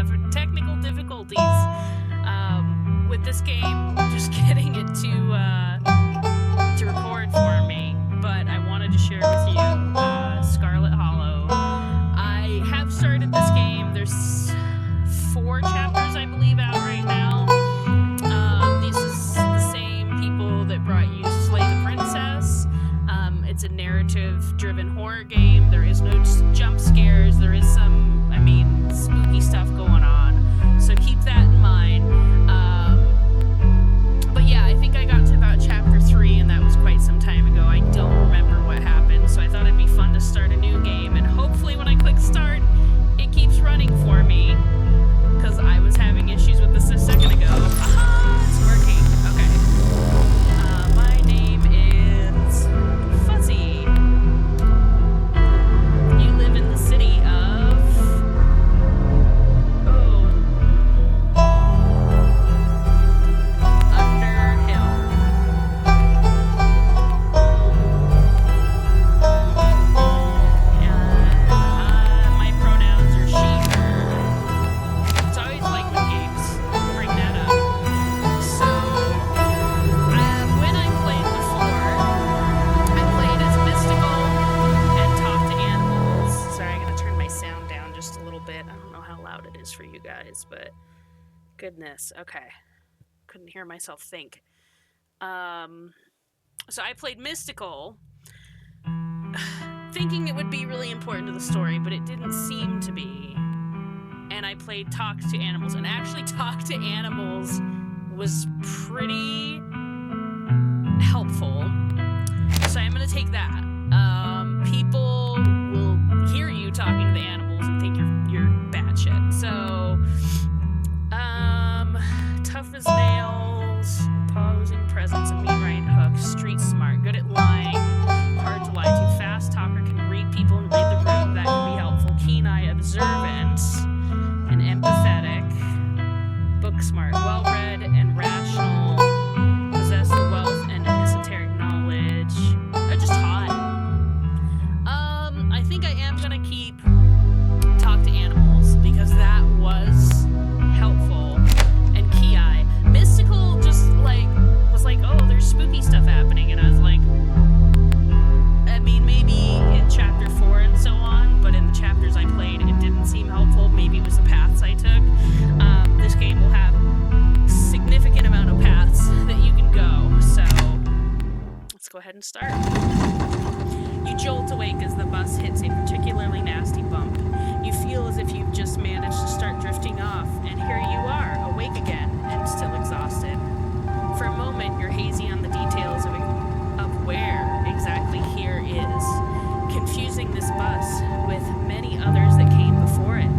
having technical difficulties with this game, just getting it to record for me. But I wanted to share with you Scarlet Hollow. I have started this game. There's 4 chapters, I believe, out right now. This is the same people that brought you Slay the Princess. It's a narrative-driven horror game. There is no jump scares. There is some, spooky stuff going on. So keep that in mind. But yeah, I think I got to about chapter 3, and that was quite some time ago. I don't remember what happened, so I thought it'd be fun to start a new game. And hopefully when I click start, it keeps running for me, because I was having issues with this a second ago. Aha! It's working. Okay. My name is Fuzzy. You live in the city of... Underhill. My pronouns are she, her. It's always like when games bring that up. So, when I played before, I played as mystical and talked to animals. Sorry, I'm going to turn my sound down just a little bit. I don't know how loud it is for you guys, but goodness. Okay. Couldn't hear myself think. So I played mystical, thinking it would be really important to the story, but it didn't seem to be. And I played talk to animals, and actually talk to animals was pretty helpful. So I'm going to take that. People will hear you talking to the animals and think you're batshit. So, tough as nails, posing presence, a mean right hook, street smart, good at lying, hard to lie to, fast talker, can read people and read the room, that can be helpful, keen eye, observant, and empathetic, book smart, well read and rational, possess the wealth and esoteric knowledge, or just hot. I think I am gonna keep talk to animals because that was helpful. And key eye. Mystical just was like, oh, there's spooky stuff happening, and I was like, maybe in chapter 4 and so on, but in the chapters I played, it didn't seem helpful. Maybe it was the paths I took. This game will have a significant amount of paths that you can go, so let's go ahead and start. You jolt awake as the bus hits a particularly nasty bump. You feel as if you've just managed to start drifting off, and here you are, awake again, and still exhausted. For a moment, you're hazy on the details of where exactly here is, confusing this bus with many others that came before it.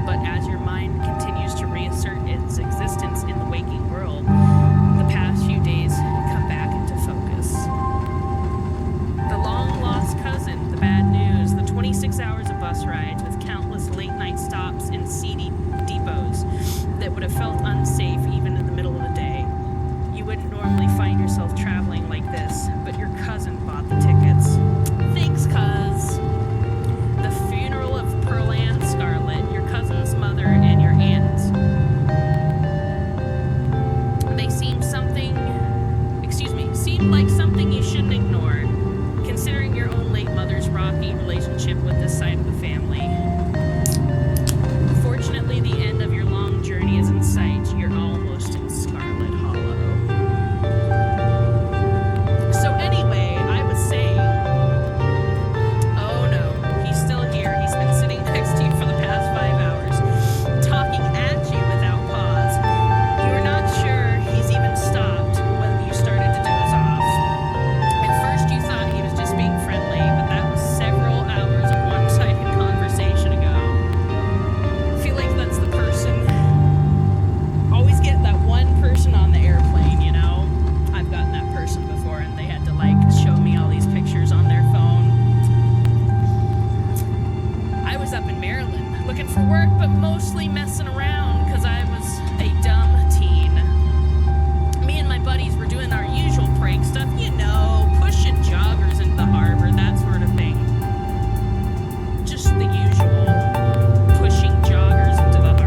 But as your mind continues to reassert its existence in the waking world, the past few days come back into focus. The long-lost cousin, the bad news, the 26 hours of bus rides with countless late-night stops in seedy depots that would have felt unsafe even in the middle of the day. You wouldn't normally find yourself traveling like this, but your cousin bought the tickets. Thanks, cuz. The funeral of Pearl and Scarlet, your cousin's mother, and your aunt. They seemed like something you shouldn't ignore, considering your own late mother's rocky relationship with this side of the family. Fortunately, the end of your long journey is in sight. You're almost in Scarlet Hollow. So anyway, I was saying, oh no, he's still here. He's been sitting next to you for the past 5 hours, talking at you without pause. You're not sure he's even stopped when you started to doze off. At first you thought he was just being friendly, but that was several hours of one-sided conversation ago. I feel like that's the person, always get that one person on the airplane, you know? I've gotten that person before, and they had to show me all these pictures on their phone. I was up in Maryland looking for work, but mostly messing around because I was a dumb teen. Me and my buddies were doing our usual prank stuff, you know, pushing joggers into the harbor, that sort of thing. Just the usual, pushing joggers into the harbor.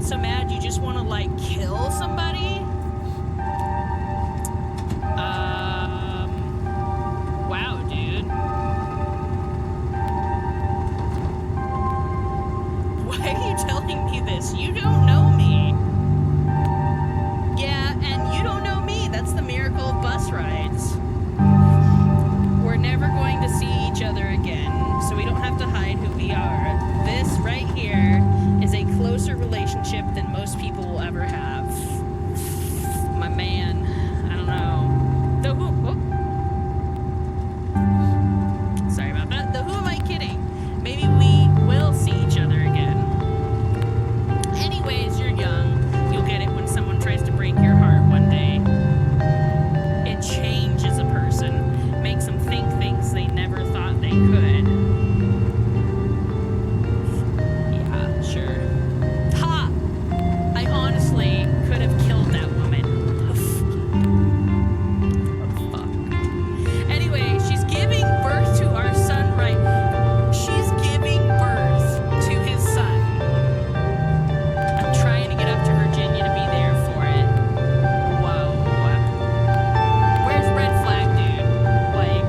get so mad you just want to, like, kill somebody? Wow, dude. Why are you telling me this? You don't know me. Yeah, and you don't know me. That's the miracle of bus rides. We're never going to see each other again, so we don't have to hide who we are. This right here is a closer relationship than most people will ever have. My man, I don't know. The who? Oh. Sorry about that. The who am I kidding? Maybe we will see each other again. Anyways, you're young. You'll get it when someone tries to break your heart one day. It changes a person, makes them think things they never thought they could. Yeah, sure. Ha! I honestly could have killed that woman. Oh, fuck. Anyway, she's giving birth to our son, right? She's giving birth to his son. I'm trying to get up to Virginia to be there for it. Whoa. Where's red flag, dude? Like,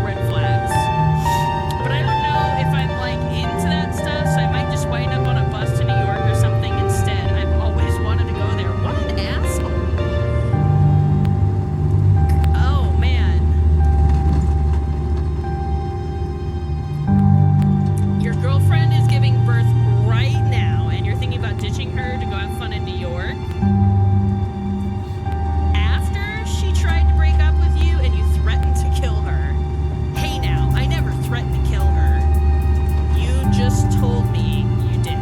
red flags. But I don't know if I'm, like, into that stuff, so I might just wind up on a bus to New York or something instead. I've always wanted to go there. What an asshole. Oh, man. Your girlfriend is giving birth right now, and you're thinking about ditching her to go have fun in New York? After she tried to break up with you and you threatened to kill her. Hey now, I never threatened to kill her. You just told me you did.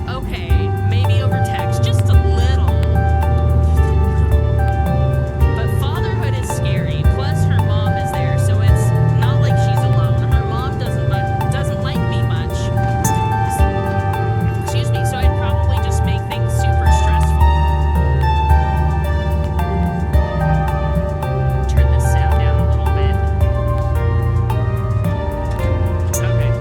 Okay, maybe over text, just a little. But fatherhood is scary, plus her mom is there, so it's not like she's alone. Her mom doesn't like me much. Excuse me, so I'd probably just make things super stressful. Turn this sound down a little bit. Okay.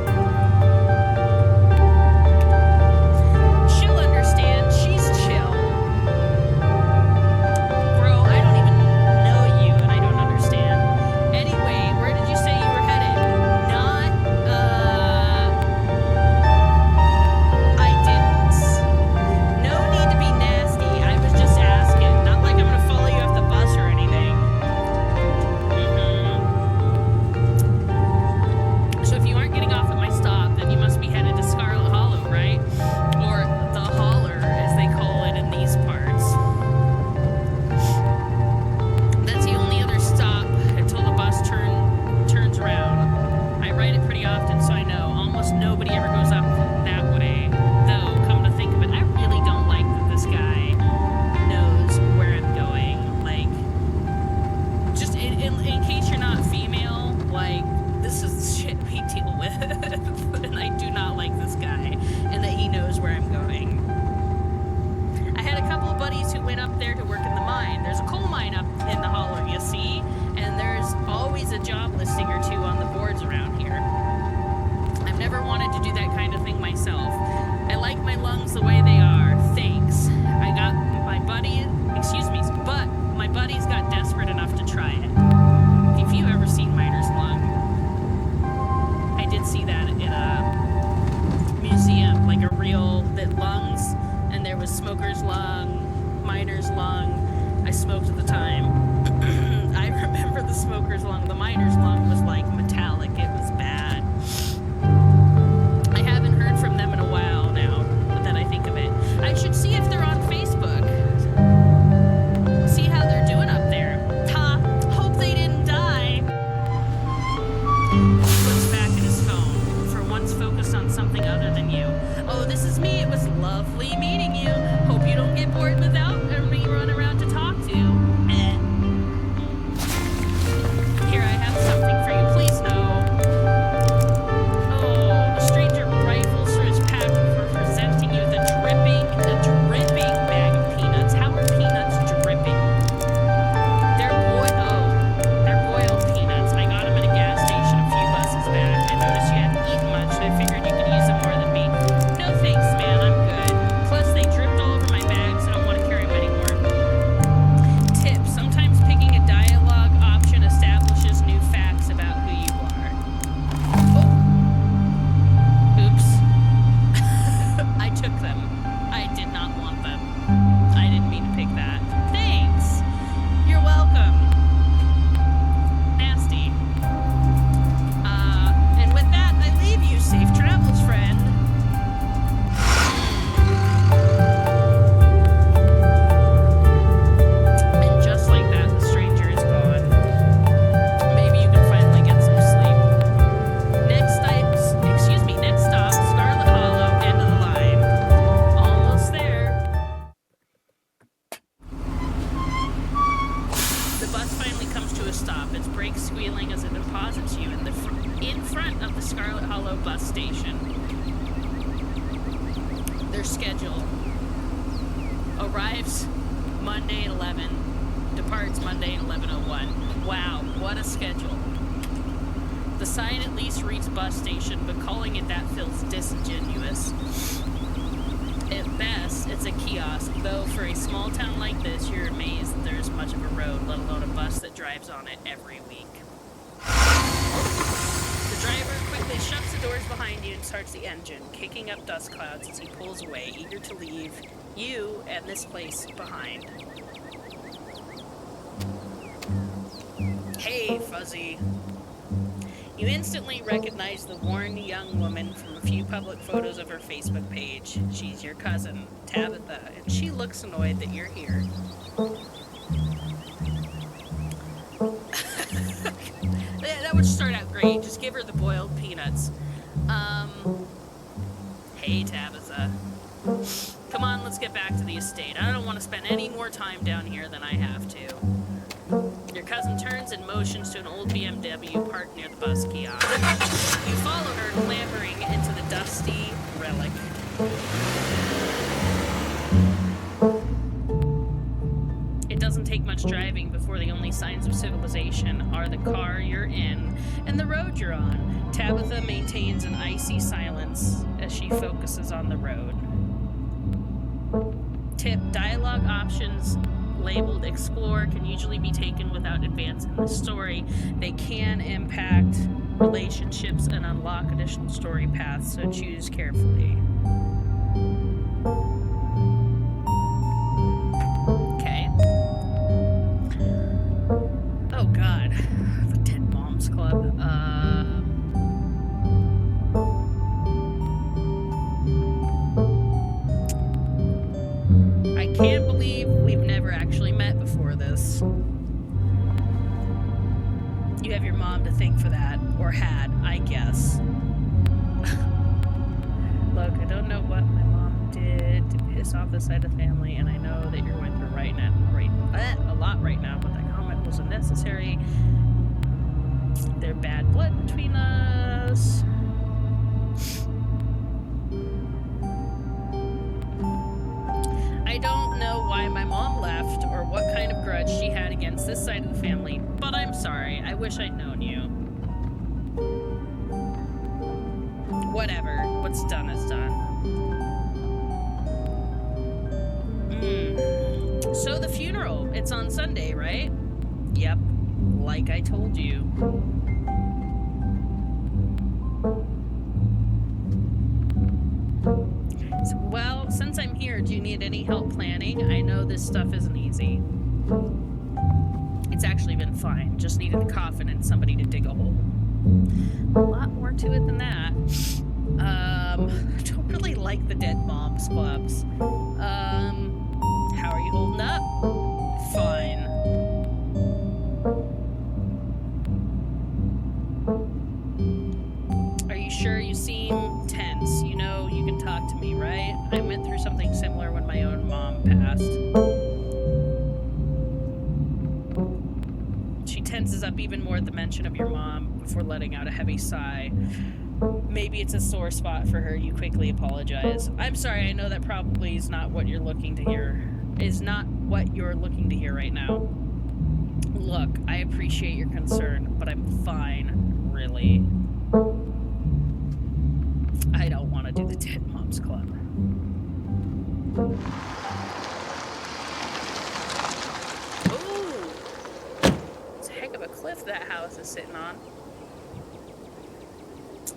She'll understand. She's chill. Bro, I don't even know you and I don't understand. Anyway, where did you say you were headed? Not, I didn't. No need to be nasty. I was just asking. Not like I'm gonna follow you off the bus or anything. So if you aren't getting off at my stop, then you must be headed to Scarlet Hollow, right? Or the Holler, as they call it in these parts. That's the only other stop until the bus turns around. I ride it pretty often, so I know. Almost nobody ever goes up that way. Though, come to think of it, I really don't like that this guy knows where I'm going. Like, just in case you're not female, like, this is shit we deal with. And I do not like this guy, and that he knows where I'm going. I had a couple of buddies who went up there to work in the mine. There's a coal mine up in the holler, you see, and there's always a job listing or two on the boards around here. I've never wanted to do that kind of thing myself. I like my lungs the way they are. Thanks. I got my buddy, but my buddies got desperate enough to try it. If you've ever seen miner's lung, I did see that in a museum, like a real lungs, and there was smoker's lung, miner's lung. I smoked at the time. I remember the smoker's lung. The miner's lung was like metallic. It was bad. I haven't heard from them in a while now that I think of it. I should see if they're on Facebook. See how they're doing up there. Ha! Hope they didn't die. He looks back at his phone, for once focused on something other than you. Oh, this is me. It was lovely meeting you. Hope you don't get bored without me run around to talk to. Here, I have something for you. Please know. Oh, the stranger rifles through his pack for presenting you the dripping bag of peanuts. How are peanuts dripping? They're boiled peanuts. I got them at a gas station a few buses back. I noticed you hadn't eaten much, so I figured you could use them more than me. No thanks, man. I'm good. Plus, they schedule. Arrives Monday at 11. Departs Monday at 11:01. Wow, what a schedule. The sign at least reads bus station, but calling it that feels disingenuous. At best, it's a kiosk, though for a small town like this, you're amazed that there's much of a road, let alone a bus that drives on it every week. The driver quickly shuts the doors behind you and starts the engine, kicking up dust clouds as he pulls away, eager to leave you and this place behind. Hey, Fuzzy. You instantly recognize the worn young woman from a few public photos of her Facebook page. She's your cousin, Tabitha, and she looks annoyed that you're here. That would start out great. Just give her the boiled peanuts. Hey, Tabitha. Come on, let's get back to the estate. I don't want to spend any more time down here than I have to. Your cousin turns and motions to an old BMW parked near the bus kiosk. You follow her, clambering into the dusty relic. It doesn't take much driving before the only signs of civilization are the car you're in and the road you're on. Tabitha maintains an icy silence as she focuses on the road. Tip: dialogue options labeled Explore can usually be taken without advancing the story. They can impact relationships and unlock additional story paths, so choose carefully. Okay. Oh god. The Dead Moms Club. I can't believe we've never actually met before this. You have your mom to thank for that, or had, I guess. Look, I don't know what my mom did to piss off this side of the family, and I know that you're going through a lot right now, but that comment was unnecessary. There's bad blood between us. I don't know why my mom left or what kind of grudge she had against this side of the family, but I'm sorry. I wish I'd known you. Whatever. What's done is done. So the funeral, it's on Sunday, right? Yep. Like I told you. Well, since I'm here, do you need any help planning? I know this stuff isn't easy. It's actually been fine. Just needed a coffin and somebody to dig a hole. A lot more to it than that. I don't really like the Dead Moms Clubs. How are you holding up? Fine. Are you sure you seem tense? You know, you can talk to me, right? I went through something similar when my own mom passed. She tenses up even more at the mention of your mom before letting out a heavy sigh. Maybe it's a sore spot for her. You quickly apologize. I'm sorry, I know that probably is not what you're looking to hear. Right now. Look, I appreciate your concern, but I'm fine, really. I don't want to do the Dead Moms Club. Ooh! It's a heck of a cliff that house is sitting on.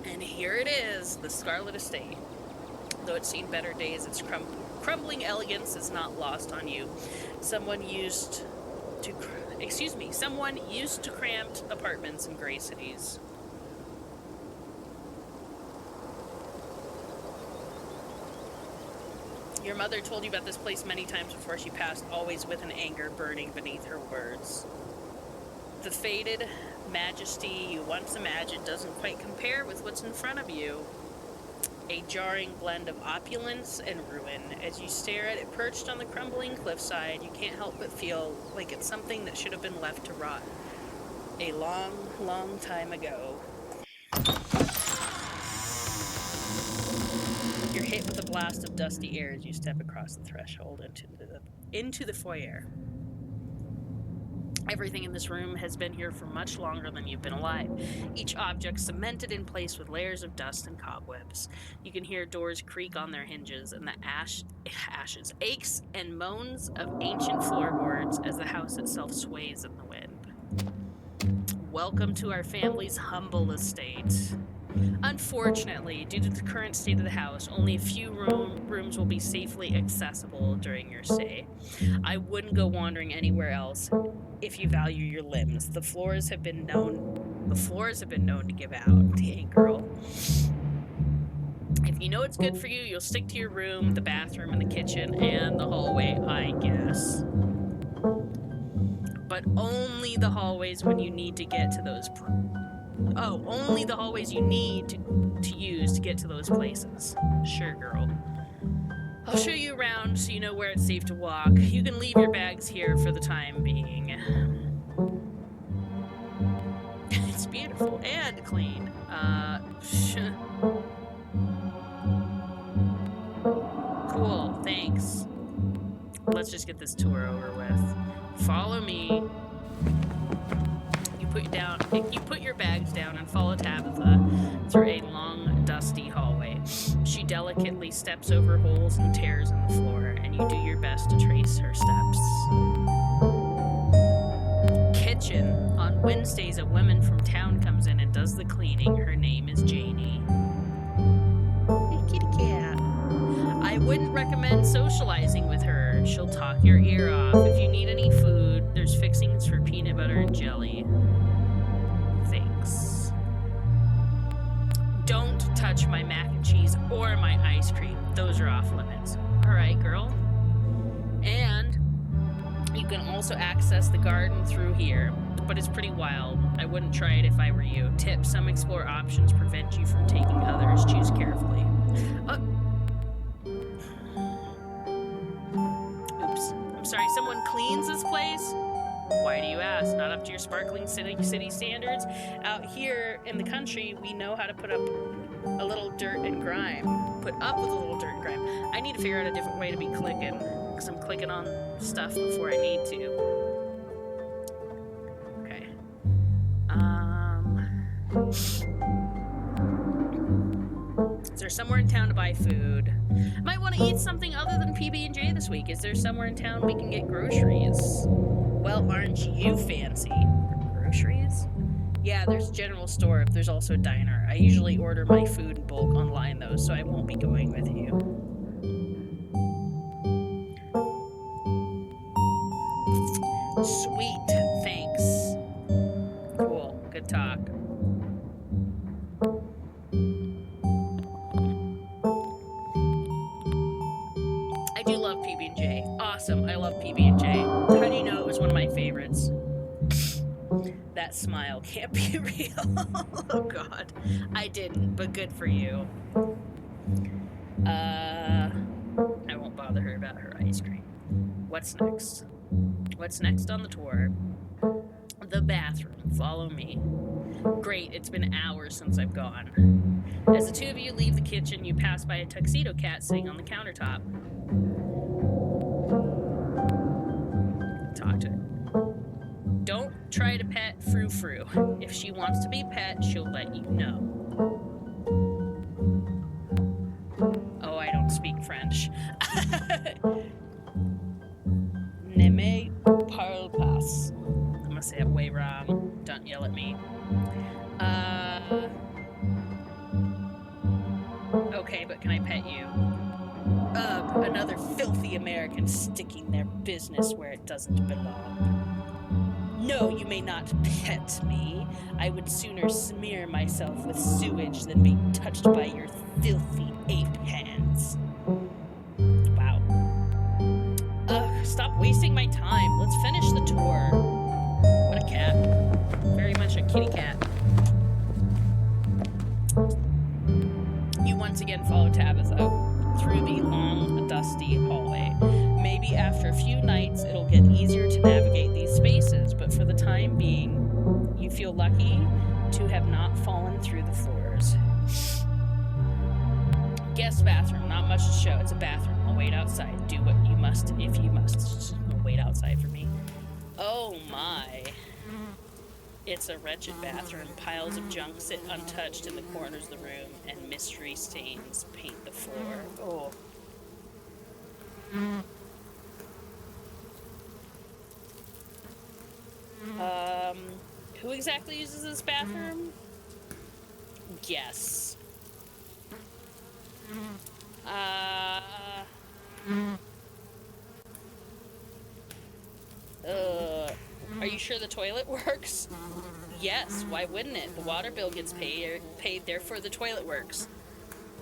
And here it is, the Scarlet Estate. Though it's seen better days, its crumbling elegance is not lost on you. Someone used to cramped apartments in gray cities. Your mother told you about this place many times before she passed, always with an anger burning beneath her words. The faded majesty you once imagined doesn't quite compare with what's in front of you. A jarring blend of opulence and ruin. As you stare at it perched on the crumbling cliffside, you can't help but feel like it's something that should have been left to rot a long, long time ago. You're hit with a blast of dusty air as you step across the threshold into the foyer. Everything in this room has been here for much longer than you've been alive. Each object cemented in place with layers of dust and cobwebs. You can hear doors creak on their hinges and the ashes, aches, and moans of ancient floorboards as the house itself sways in the wind. Welcome to our family's humble estate. Unfortunately, due to the current state of the house, only a few rooms will be safely accessible during your stay. I wouldn't go wandering anywhere else if you value your limbs. The floors have been known to give out. Dang, girl. If you know it's good for you, you'll stick to your room, the bathroom, and the kitchen, and the hallway, I guess. But only the hallways when you need to get to those only the hallways you need to use to get to those places. Sure, girl. I'll show you around so you know where it's safe to walk. You can leave your bags here for the time being. It's beautiful and clean. Cool, thanks. Let's just get this tour over with. Follow me. You put your bags down and follow Tabitha through a long, dusty hallway. She delicately steps over holes and tears in the floor, and you do your best to trace her steps. Kitchen. On Wednesdays, a woman from town comes in and does the cleaning. Her name is Janie. Hey, kitty cat. I wouldn't recommend socializing with her. She'll talk your ear off. If you need any food, there's fixings for peanut butter and jelly. Thanks. Don't touch my mac and cheese or my ice cream. Those are off limits. Alright, girl. And you can also access the garden through here, but it's pretty wild. I wouldn't try it if I were you. Tip, some explore options prevent you from taking others. Choose carefully. Oops. I'm sorry, someone cleans this place? Why do you ask? Not up to your sparkling city standards? Out here in the country, we know how to put up a little dirt and grime. Put up with a little dirt and grime. I need to figure out a different way to be clicking, because I'm clicking on stuff before I need to. Okay. Is there somewhere in town to buy food? Might want to eat something other than PB&J this week. Is there somewhere in town we can get groceries? Well, aren't you fancy? Groceries? Yeah, there's a general store. There's also a diner. I usually order my food in bulk online, though, so I won't be going with you. Sweet. Thanks. Cool. Good talk. I do love PB&J. Awesome. I love PB&J. How do you know it was one of my favorites? That smile can't be real. Oh, God. I didn't, but good for you. I won't bother her about her ice cream. What's next? What's next on the tour? The bathroom. Follow me. Great, it's been hours since I've gone. As the two of you leave the kitchen, you pass by a tuxedo cat sitting on the countertop. Talk to her. Don't try to pet Frou Frou. If she wants to be pet, she'll let you know. Oh, I don't speak French. Ne me parle pas. I'm gonna say it way wrong. Don't yell at me. Okay, but can I pet you? Ugh, another filthy American sticking their business where it doesn't belong. No, you may not pet me. I would sooner smear myself with sewage than be touched by your filthy ape hands. Wow. Ugh, stop wasting my time. Let's finish the tour. What a cat. Very much a kitty cat. You once again follow Tabitha through the long, dusty hallway. Maybe after a few nights, it'll get easier to navigate these spaces, but for the time being, you feel lucky to have not fallen through the floors. Guest bathroom. It's a bathroom. I'll wait outside. Do what you must if you must. Wait outside for me. Oh my. It's a wretched bathroom. Piles of junk sit untouched in the corners of the room, and mystery stains paint the floor. Oh. Who exactly uses this bathroom? Guess. Are you sure the toilet works? Yes, why wouldn't it? The water bill gets paid, therefore the toilet works.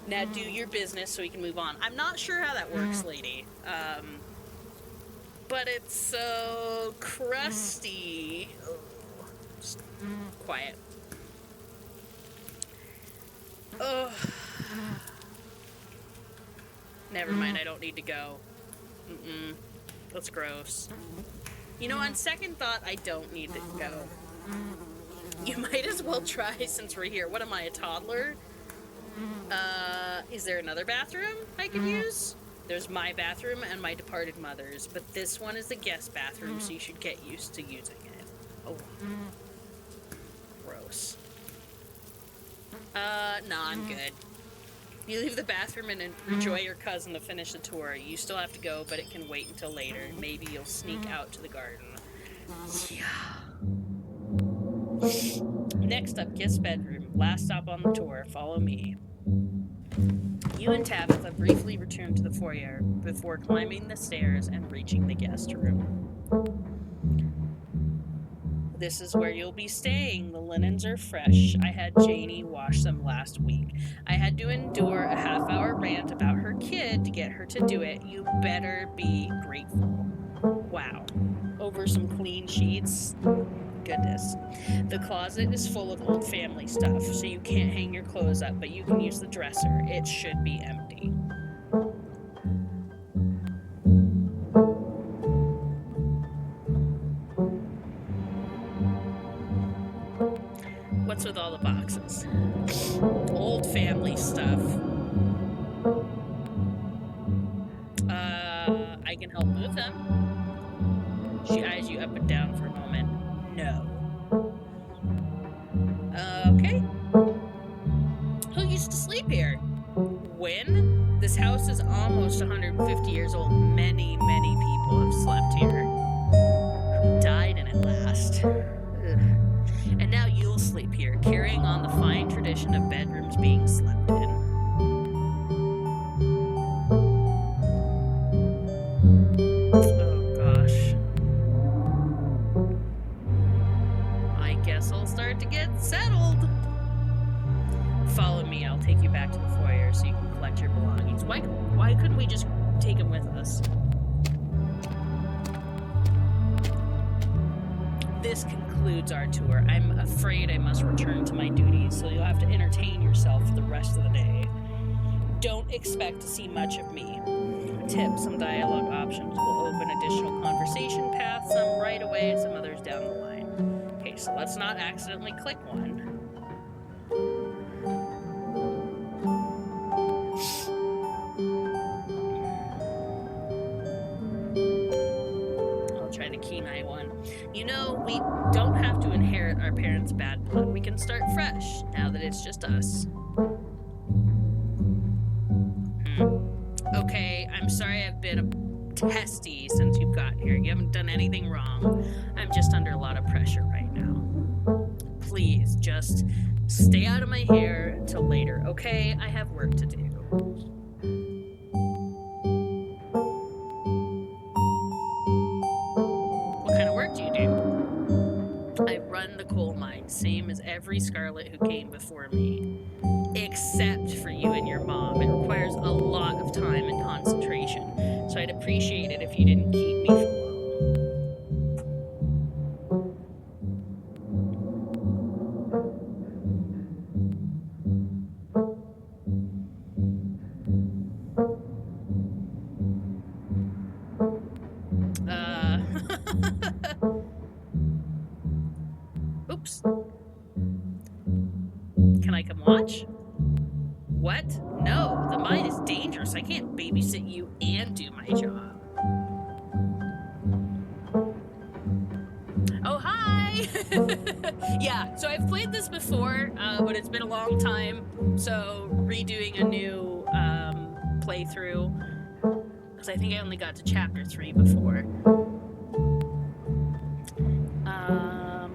Now do your business so we can move on. I'm not sure how that works, lady. But it's so crusty. Oh. Just quiet. Oh. Never mind, I don't need to go. That's gross. You know, on second thought, I don't need to go. You might as well try since we're here. What am I, a toddler? Is there another bathroom I could use? There's my bathroom and my departed mother's, but this one is the guest bathroom, so you should get used to using it. Oh. Gross. Nah, I'm good. You leave the bathroom and enjoy your cousin to finish the tour. You still have to go, but it can wait until later. Maybe you'll sneak out to the garden. Yeah. Next up, guest bedroom. Last stop on the tour. Follow me. You and Tabitha briefly return to the foyer before climbing the stairs and reaching the guest room. This is where you'll be staying. The linens are fresh. I had Janie wash them last week. I had to endure a half-hour rant about her kid to get her to do it. You better be grateful. Wow. Over some clean sheets. Goodness. The closet is full of old family stuff, so you can't hang your clothes up, but you can use the dresser. It should be empty. What's with all the boxes? Old family stuff. I can help move them. She eyes you up and down for a moment. No. Okay. Who used to sleep here? When? This house is almost 150 years old. Many, many people have slept here. Who died in it last? Ugh. And now you'll sleep here, carrying on the fine tradition of bedrooms being slept in. Oh gosh. I guess I'll start to get settled. Follow me, I'll take you back to the foyer so you can collect your belongings. Why couldn't we just take them with us? This concludes our tour. I'm afraid I must return to my duties, so you'll have to entertain yourself for the rest of the day. Don't expect to see much of me. Tip, some dialogue options will open additional conversation paths, some right away, some others down the line. Okay, so let's not accidentally click one. I'll try the Kenai one. You know, we don't have to inherit our parents' bad blood. We can start fresh, now that it's just us. Okay, I'm sorry I've been a testy since you've gotten here. You haven't done anything wrong. I'm just under a lot of pressure right now. Please, just stay out of my hair until later, okay? I have work to do. What kind of work do you do? I run the coal mine, same as every Scarlet who came before me. Except for you and your mom. It requires a lot of time and concentration, so I'd appreciate it if you didn't keep me for long. Oops. Can I come watch? What? No, the mine is dangerous. I can't babysit you and do my job. Oh, hi! Yeah, so I've played this before, but it's been a long time, so redoing a new playthrough, because I think I only got to chapter 3 before. I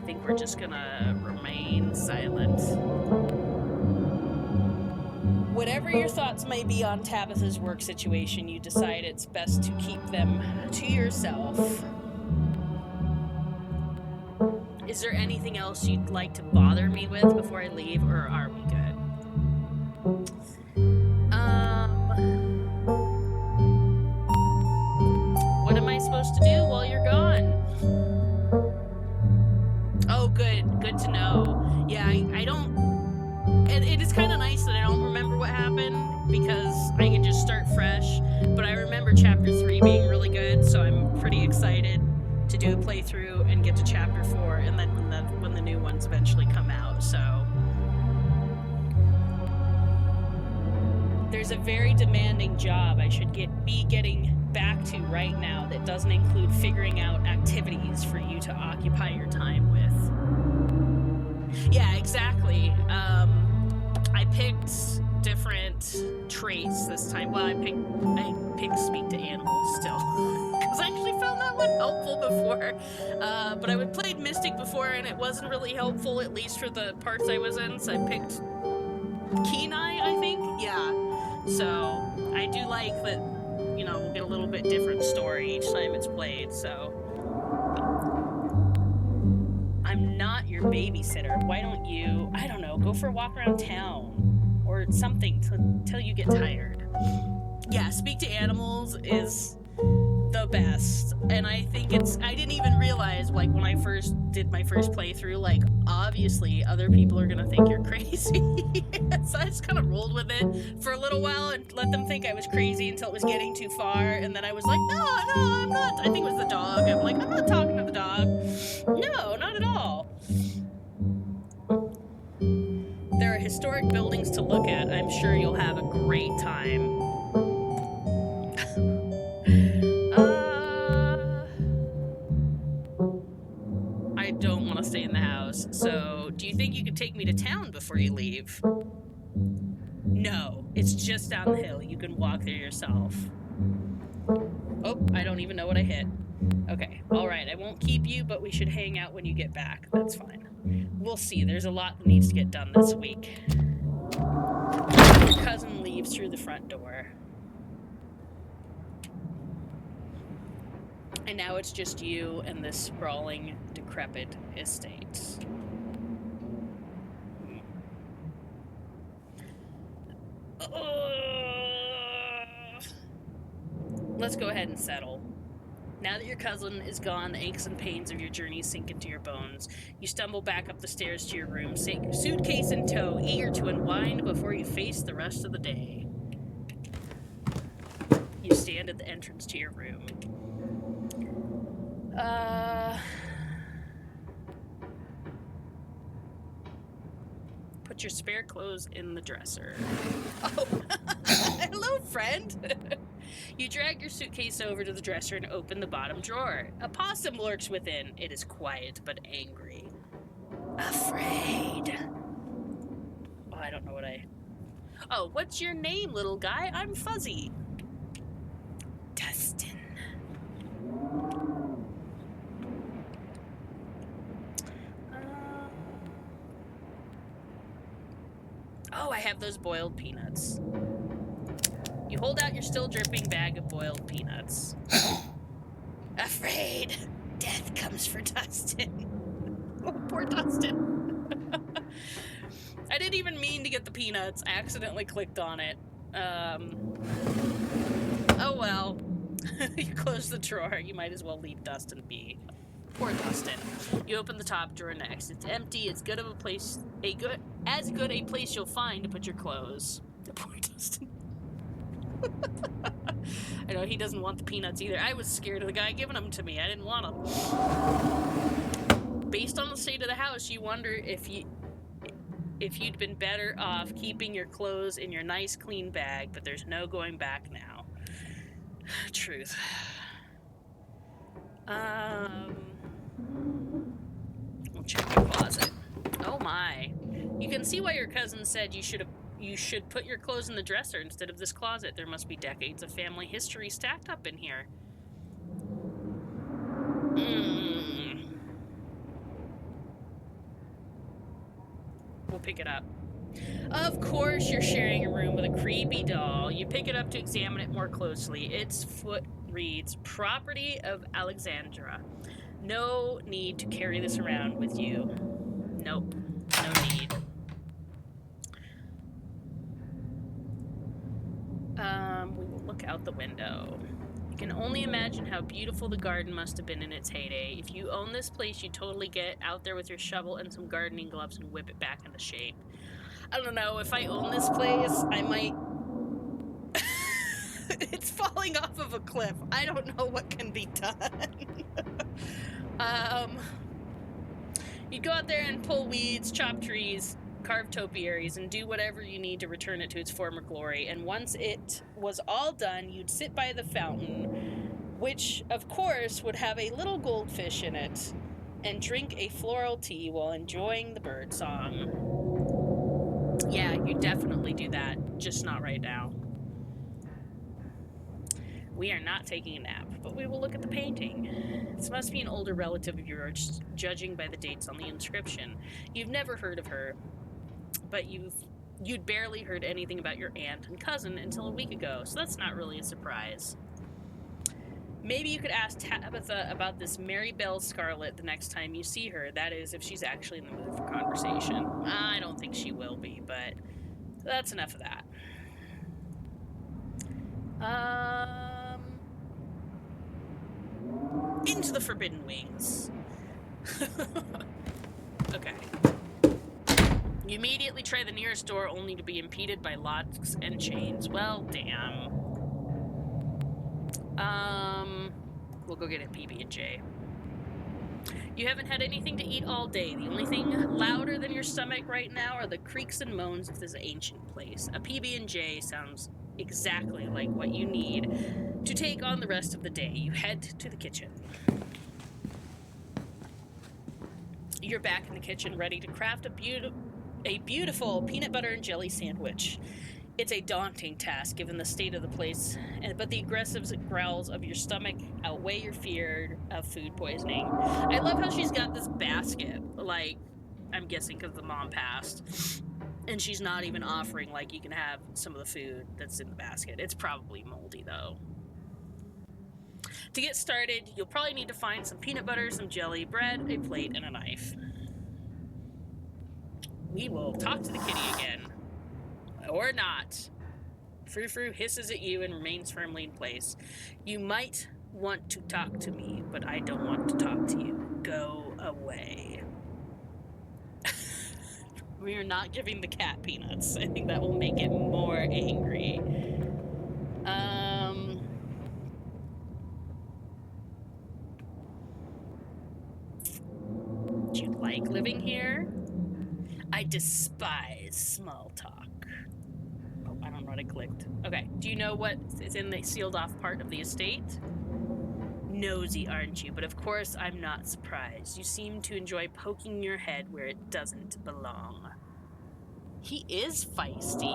think we're just gonna remain silent. Whatever your thoughts may be on Tabitha's work situation, you decide it's best to keep them to yourself. Is there anything else you'd like to bother me with before I leave, or are we good? What am I supposed to do while you're gone? Oh, good to know. Yeah, I don't... It is kind of nice that I don't remember what happened, because I can just start fresh, but I remember chapter 3 being really good, so I'm pretty excited to do a playthrough and get to chapter 4, and then when the new ones eventually come out, so... There's a very demanding job I should be getting back to right now that doesn't include figuring out activities for you to occupy your time with. Yeah, exactly. I picked different traits this time. Well, I picked speak to animals still, because I actually found that one helpful before. But I played Mystic before, and it wasn't really helpful, at least for the parts I was in, so I picked Kenai, I think? Yeah. So, I do like that, you know, we'll get a little bit different story each time it's played, so... I'm not your babysitter. Why don't you, I don't know, go for a walk around town or something till you get tired. Yeah, speak to animals is the best. And I think I didn't even realize, like, when I first did my first playthrough, like, obviously other people are gonna think you're crazy. So I just kind of rolled with it for a little while and let them think I was crazy until it was getting too far. And then I was like, no, I'm not. I think it was the dog. I'm like, I'm not talking to the dog. No, not at all. There are historic buildings to look at. I'm sure you'll have a great time. I don't want to stay in the house, so do you think you could take me to town before you leave? No, it's just down the hill. You can walk there yourself. Oh, I don't even know what I hit. Okay, alright, I won't keep you, but we should hang out when you get back. That's fine. We'll see, there's a lot that needs to get done this week. Your cousin leaves through the front door. And now it's just you and this sprawling, decrepit estate. Let's go ahead and settle. Now that your cousin is gone, the aches and pains of your journey sink into your bones. You stumble back up the stairs to your room, suitcase in tow, eager to unwind before you face the rest of the day. You stand at the entrance to your room. Put your spare clothes in the dresser. Oh, hello, friend. You drag your suitcase over to the dresser and open the bottom drawer. A possum lurks within. It is quiet but angry. Afraid. Oh, I don't know what Oh, what's your name, little guy? I'm Fuzzy. Dustin. Oh, I have those boiled peanuts. You hold out your still dripping bag of boiled peanuts. Afraid. Death comes for Dustin. Oh, poor Dustin. I didn't even mean to get the peanuts. I accidentally clicked on it. Oh well. You close the drawer. You might as well leave Dustin be. Poor Dustin. You open the top drawer next. It's empty. It's good of a place. As good a place you'll find to put your clothes. Poor Dustin. I know he doesn't want the peanuts either. I was scared of the guy giving them to me. I didn't want them. Based on the state of the house, you wonder if if you'd been better off keeping your clothes in your nice clean bag, but there's no going back now. Truth. We'll check the closet. Oh my. You can see why your cousin said you should put your clothes in the dresser instead of this closet. There must be decades of family history stacked up in here. We'll pick it up. Of course you're sharing a room with a creepy doll. You pick it up to examine it more closely. Its foot reads, "Property of Alexandra. No need to carry this around with you." Nope. No need. We will look out the window. You can only imagine how beautiful the garden must have been in its heyday. If you own this place, you totally get out there with your shovel and some gardening gloves and whip it back into shape. I don't know, if I own this place, I might... It's falling off of a cliff. I don't know what can be done. You go out there and pull weeds, chop trees, carve topiaries, and do whatever you need to return it to its former glory. And once it was all done, you'd sit by the fountain, which, of course, would have a little goldfish in it, and drink a floral tea while enjoying the bird song. Yeah, you definitely do that, just not right now. We are not taking a nap, but we will look at the painting. This must be an older relative of yours, judging by the dates on the inscription. You've never heard of her, but you'd barely heard anything about your aunt and cousin until a week ago, so that's not really a surprise. Maybe you could ask Tabitha about this Mary Belle Scarlet the next time you see her. That is, if she's actually in the mood for conversation. I don't think she will be, but that's enough of that. Into the Forbidden Wings. Okay. You immediately try the nearest door only to be impeded by locks and chains. Well, damn. We'll go get a PB&J. You haven't had anything to eat all day. The only thing louder than your stomach right now are the creaks and moans of this ancient place. A PB&J sounds exactly like what you need to take on the rest of the day. You head to the kitchen. You're back in the kitchen, ready to craft a beautiful peanut butter and jelly sandwich. It's a daunting task given the state of the place, but the aggressive growls of your stomach outweigh your fear of food poisoning. I love how she's got this basket, like, I'm guessing because the mom passed, and she's not even offering, like, you can have some of the food that's in the basket. It's probably moldy, though. To get started, you'll probably need to find some peanut butter, some jelly, bread, a plate, and a knife. We will talk to the kitty again. Or not. Frou-Frou hisses at you and remains firmly in place. You might want to talk to me, but I don't want to talk to you. Go away. We are not giving the cat peanuts. I think that will make it more angry. Do you like living here? I despise small talk. Oh, I don't know what I clicked. Okay, do you know what is in the sealed off part of the estate? Nosy, aren't you? But of course I'm not surprised. You seem to enjoy poking your head where it doesn't belong. He is feisty.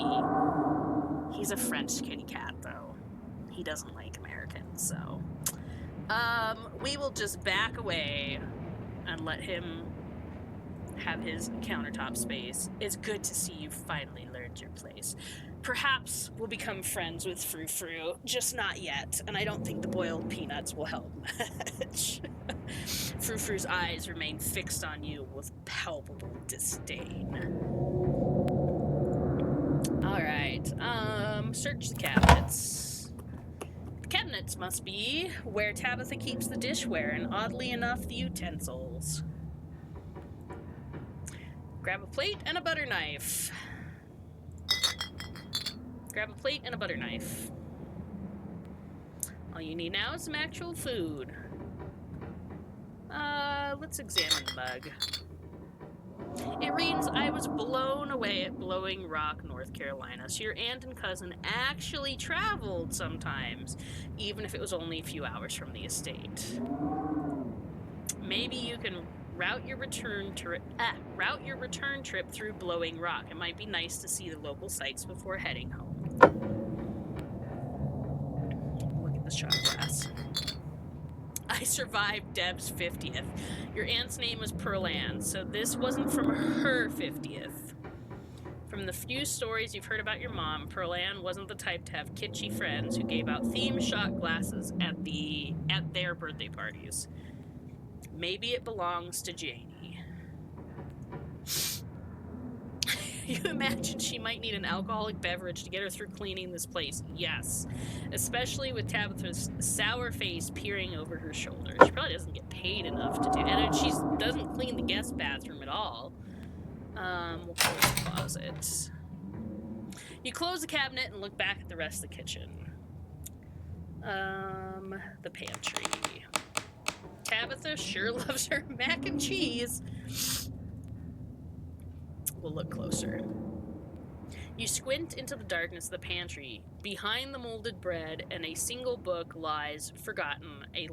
He's a French kitty cat, though. He doesn't like Americans, so... we will just back away and let him have his countertop space. It's good to see you finally learned your place. Perhaps we'll become friends with Frou-Frou, just not yet, and I don't think the boiled peanuts will help much. Frou-Frou's eyes remain fixed on you with palpable disdain. Alright, search the cabinets. The cabinets must be where Tabitha keeps the dishware, and oddly enough, the utensils. Grab a plate and a butter knife. Grab a plate and a butter knife. All you need now is some actual food. Let's examine the mug. It reads, I was blown away at Blowing Rock, North Carolina. So your aunt and cousin actually traveled sometimes, even if it was only a few hours from the estate. Maybe you can route your return trip through Blowing Rock. It might be nice to see the local sights before heading home. Look at this shot glass. I survived Deb's 50th. Your aunt's name was Pearl Ann, so this wasn't from her 50th. From the few stories you've heard about your mom, Pearl Ann wasn't the type to have kitschy friends who gave out theme shot glasses at their birthday parties. Maybe it belongs to Janie. You imagine she might need an alcoholic beverage to get her through cleaning this place? Yes. Especially with Tabitha's sour face peering over her shoulder. She probably doesn't get paid enough to do it. And she doesn't clean the guest bathroom at all. We'll close the closet. You close the cabinet and look back at the rest of the kitchen. The pantry. Tabitha sure loves her mac and cheese. We'll look closer. You squint into the darkness of the pantry. Behind the molded bread and a single book lies, forgotten, a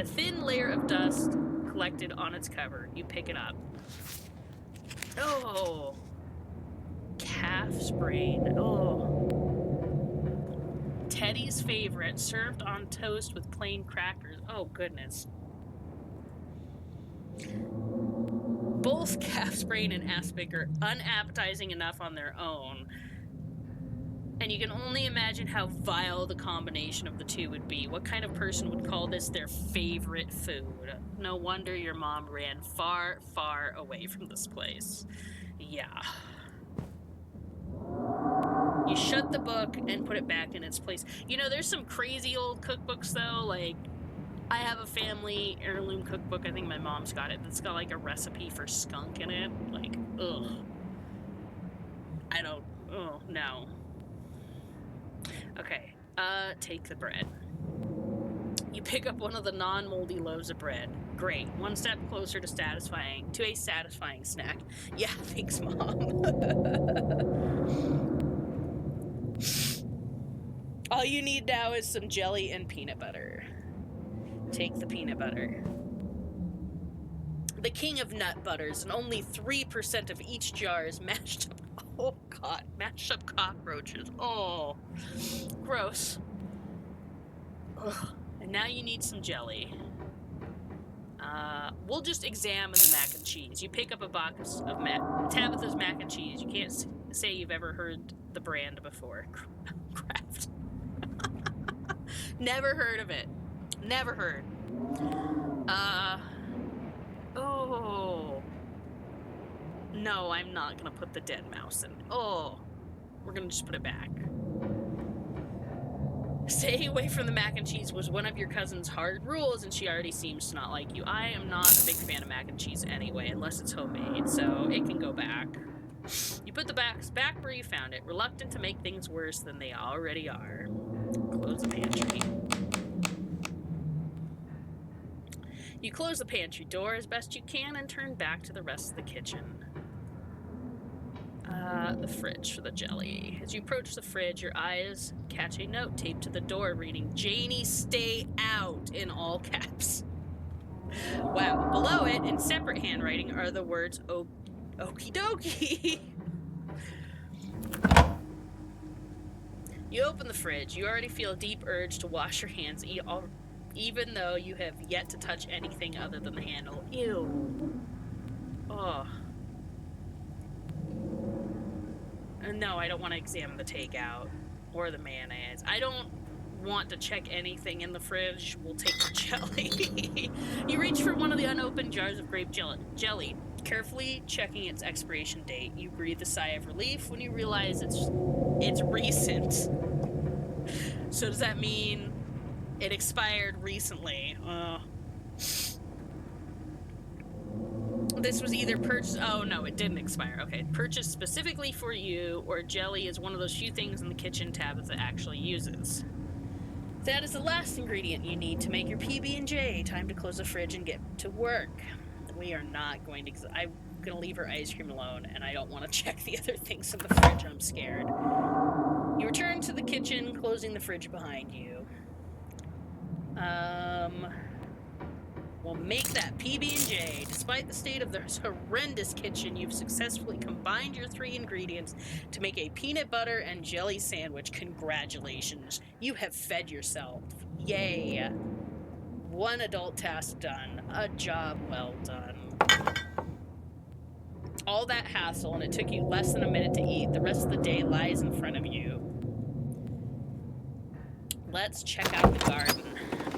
thin layer of dust collected on its cover. You pick it up. Oh. Calf's brain. Oh. Teddy's favorite, served on toast with plain crackers. Oh, goodness. Both calf's brain and aspic are unappetizing enough on their own, and you can only imagine how vile the combination of the two would be. What kind of person would call this their favorite food? No wonder your mom ran far, far away from this place. Yeah. You shut the book and put it back in its place. You know, there's some crazy old cookbooks, though, like, I have a family heirloom cookbook. I think my mom's got it. That's got like a recipe for skunk in it. Like, ugh. Oh, no. Okay, take the bread. You pick up one of the non-moldy loaves of bread. Great. One step closer to a satisfying snack. Yeah, thanks, Mom. All you need now is some jelly and peanut butter. Take the peanut butter. The king of nut butters, and only 3% of each jar is mashed up. Oh, God. Mashed up cockroaches. Oh. Gross. Ugh. And now you need some jelly. We'll just examine the mac and cheese. You pick up a box of Tabitha's mac and cheese. You can't say you've ever heard the brand before. Kraft. Never heard of it. Never heard. Oh. No, I'm not gonna put the dead mouse in. Oh. We're gonna just put it back. Stay away from the mac and cheese was one of your cousin's hard rules, and she already seems to not like you. I am not a big fan of mac and cheese anyway, unless it's homemade, so it can go back. You put the box back where you found it, reluctant to make things worse than they already are. Close the pantry. You close the pantry door as best you can and turn back to the rest of the kitchen. The fridge for the jelly. As you approach the fridge, your eyes catch a note taped to the door reading, "Janie, stay out," in all caps. Wow. Below it, in separate handwriting, are the words, "Okie dokie." You open the fridge. You already feel a deep urge to wash your hands, even though you have yet to touch anything other than the handle. Ew. Oh. No, I don't want to examine the takeout or the mayonnaise. I don't want to check anything in the fridge. We'll take the jelly. You reach for one of the unopened jars of grape jelly, carefully checking its expiration date. You breathe a sigh of relief when you realize it's recent. So does that mean it expired recently? This was either purchased... Oh, no, it didn't expire. Okay, purchased specifically for you, or jelly is one of those few things in the kitchen Tabitha actually uses. That is the last ingredient you need to make your PB&J. Time to close the fridge and get to work. We are not going to... gonna leave her ice cream alone, and I don't want to check the other things in the fridge. I'm scared. You return to the kitchen, closing the fridge behind you. We'll make that PB&J. Despite the state of this horrendous kitchen, you've successfully combined your 3 ingredients to make a peanut butter and jelly sandwich. Congratulations. You have fed yourself. Yay. 1 adult task done. A job well done. All that hassle, and it took you less than a minute to eat. The rest of the day lies in front of you. Let's check out the garden.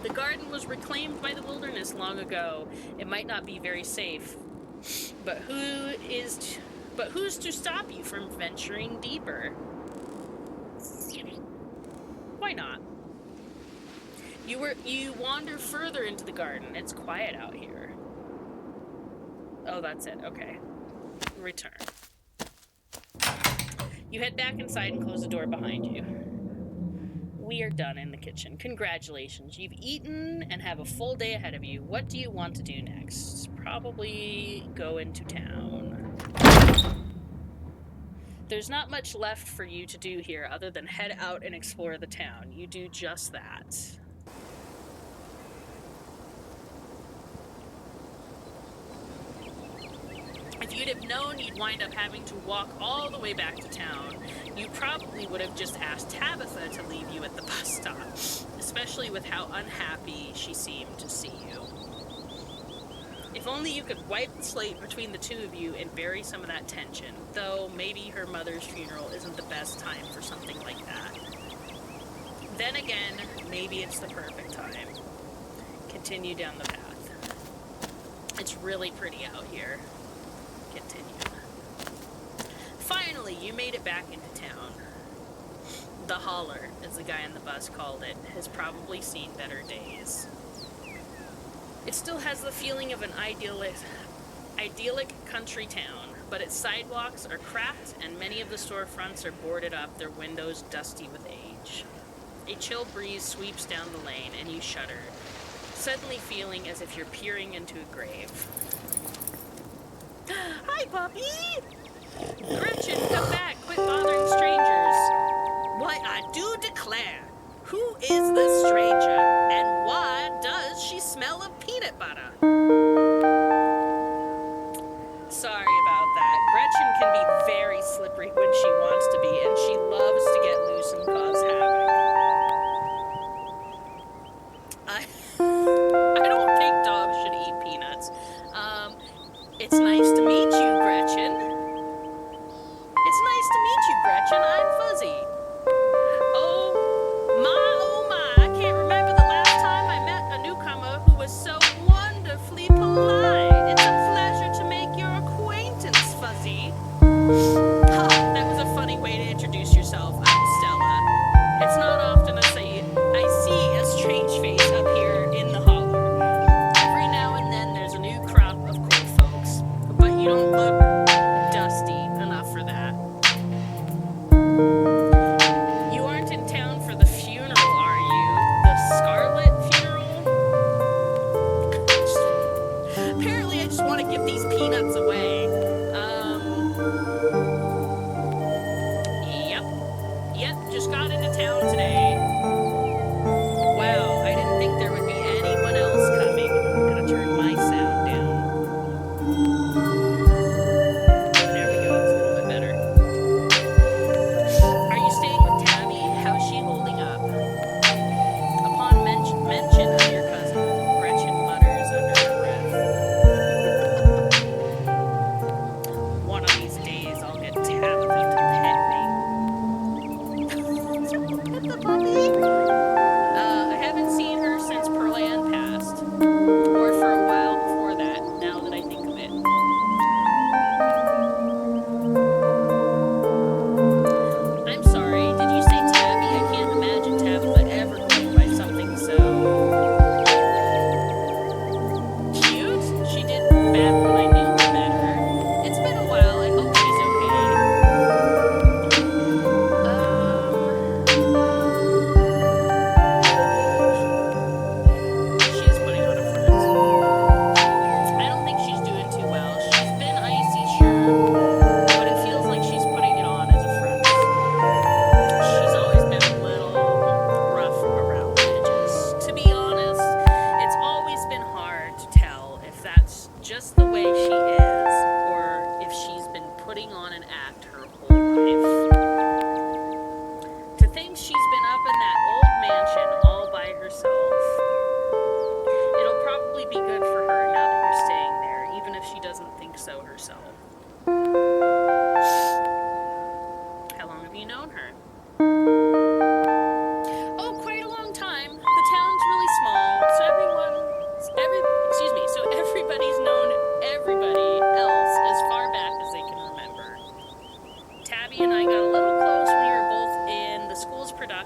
The garden was reclaimed by the wilderness long ago. It might not be very safe, but who's to stop you from venturing deeper? Why not? You wander further into the garden. It's quiet out here. Oh, that's it. Okay. Return. You head back inside and close the door behind you. We are done in the kitchen. Congratulations. You've eaten and have a full day ahead of you. What do you want to do next? Probably go into town. There's not much left for you to do here other than head out and explore the town. You do just that. If you'd have known you'd wind up having to walk all the way back to town, you probably would have just asked Tabitha to leave you at the bus stop, especially with how unhappy she seemed to see you. If only you could wipe the slate between the two of you and bury some of that tension, though maybe her mother's funeral isn't the best time for something like that. Then again, maybe it's the perfect time. Continue down the path. It's really pretty out here. Continue. Finally, you made it back into town. The holler, as the guy on the bus called it, has probably seen better days. It still has the feeling of an idyllic country town, but its sidewalks are cracked and many of the storefronts are boarded up, their windows dusty with age. A chill breeze sweeps down the lane and you shudder, suddenly feeling as if you're peering into a grave. Hi, puppy! Gretchen, come back! Quit bothering strangers! Why, I do declare, who is this stranger, and why does she smell of peanut butter? Sorry about that. Gretchen can be very slippery when she wants to be, and she loves to get loose and cause havoc. I don't think dogs should eat peanuts. It's nice to meet you, Gretchen. It's nice to meet you, Gretchen. I'm Fuzzy. Oh my, I can't remember the last time I met a newcomer who was so wonderfully polite.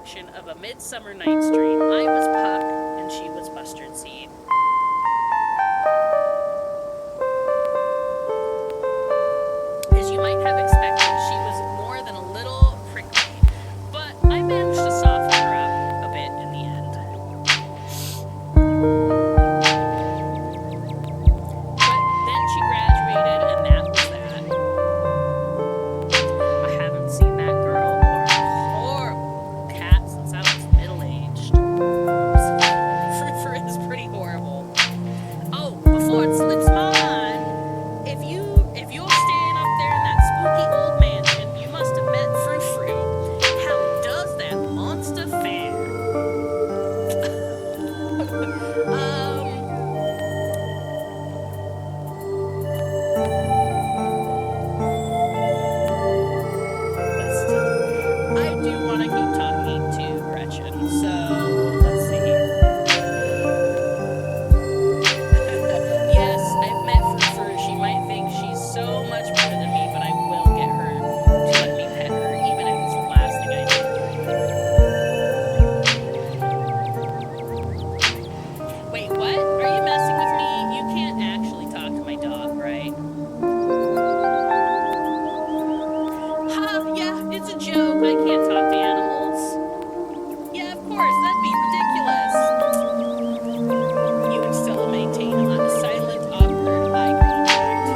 production of A Midsummer Night's Dream. I was Puck, and she was Mustard Seed. As you might have expected, she was more than a little prickly, but I managed to soften her up a bit in the end. But then she graduated, and that was that. I haven't seen that girl or cat since I was middle-aged. Fruit is pretty horrible. Oh, before it slips my mind, if you're staying up there in that spooky old mansion, you must have met Frou. How does that monster fare? I do want to keep talking to Gretchen, so let's see. Yes, I've met Frou. She might think she's so much better than me, but I will get her to let me pet her, even if it's the last thing I do. Wait, what? Are you messing with me? You can't actually talk to my dog, right? Ha! Yeah, it's a joke. I can't talk to animals. Yeah, of course. That'd be ridiculous. You would still maintain a silent, awkward eye contact.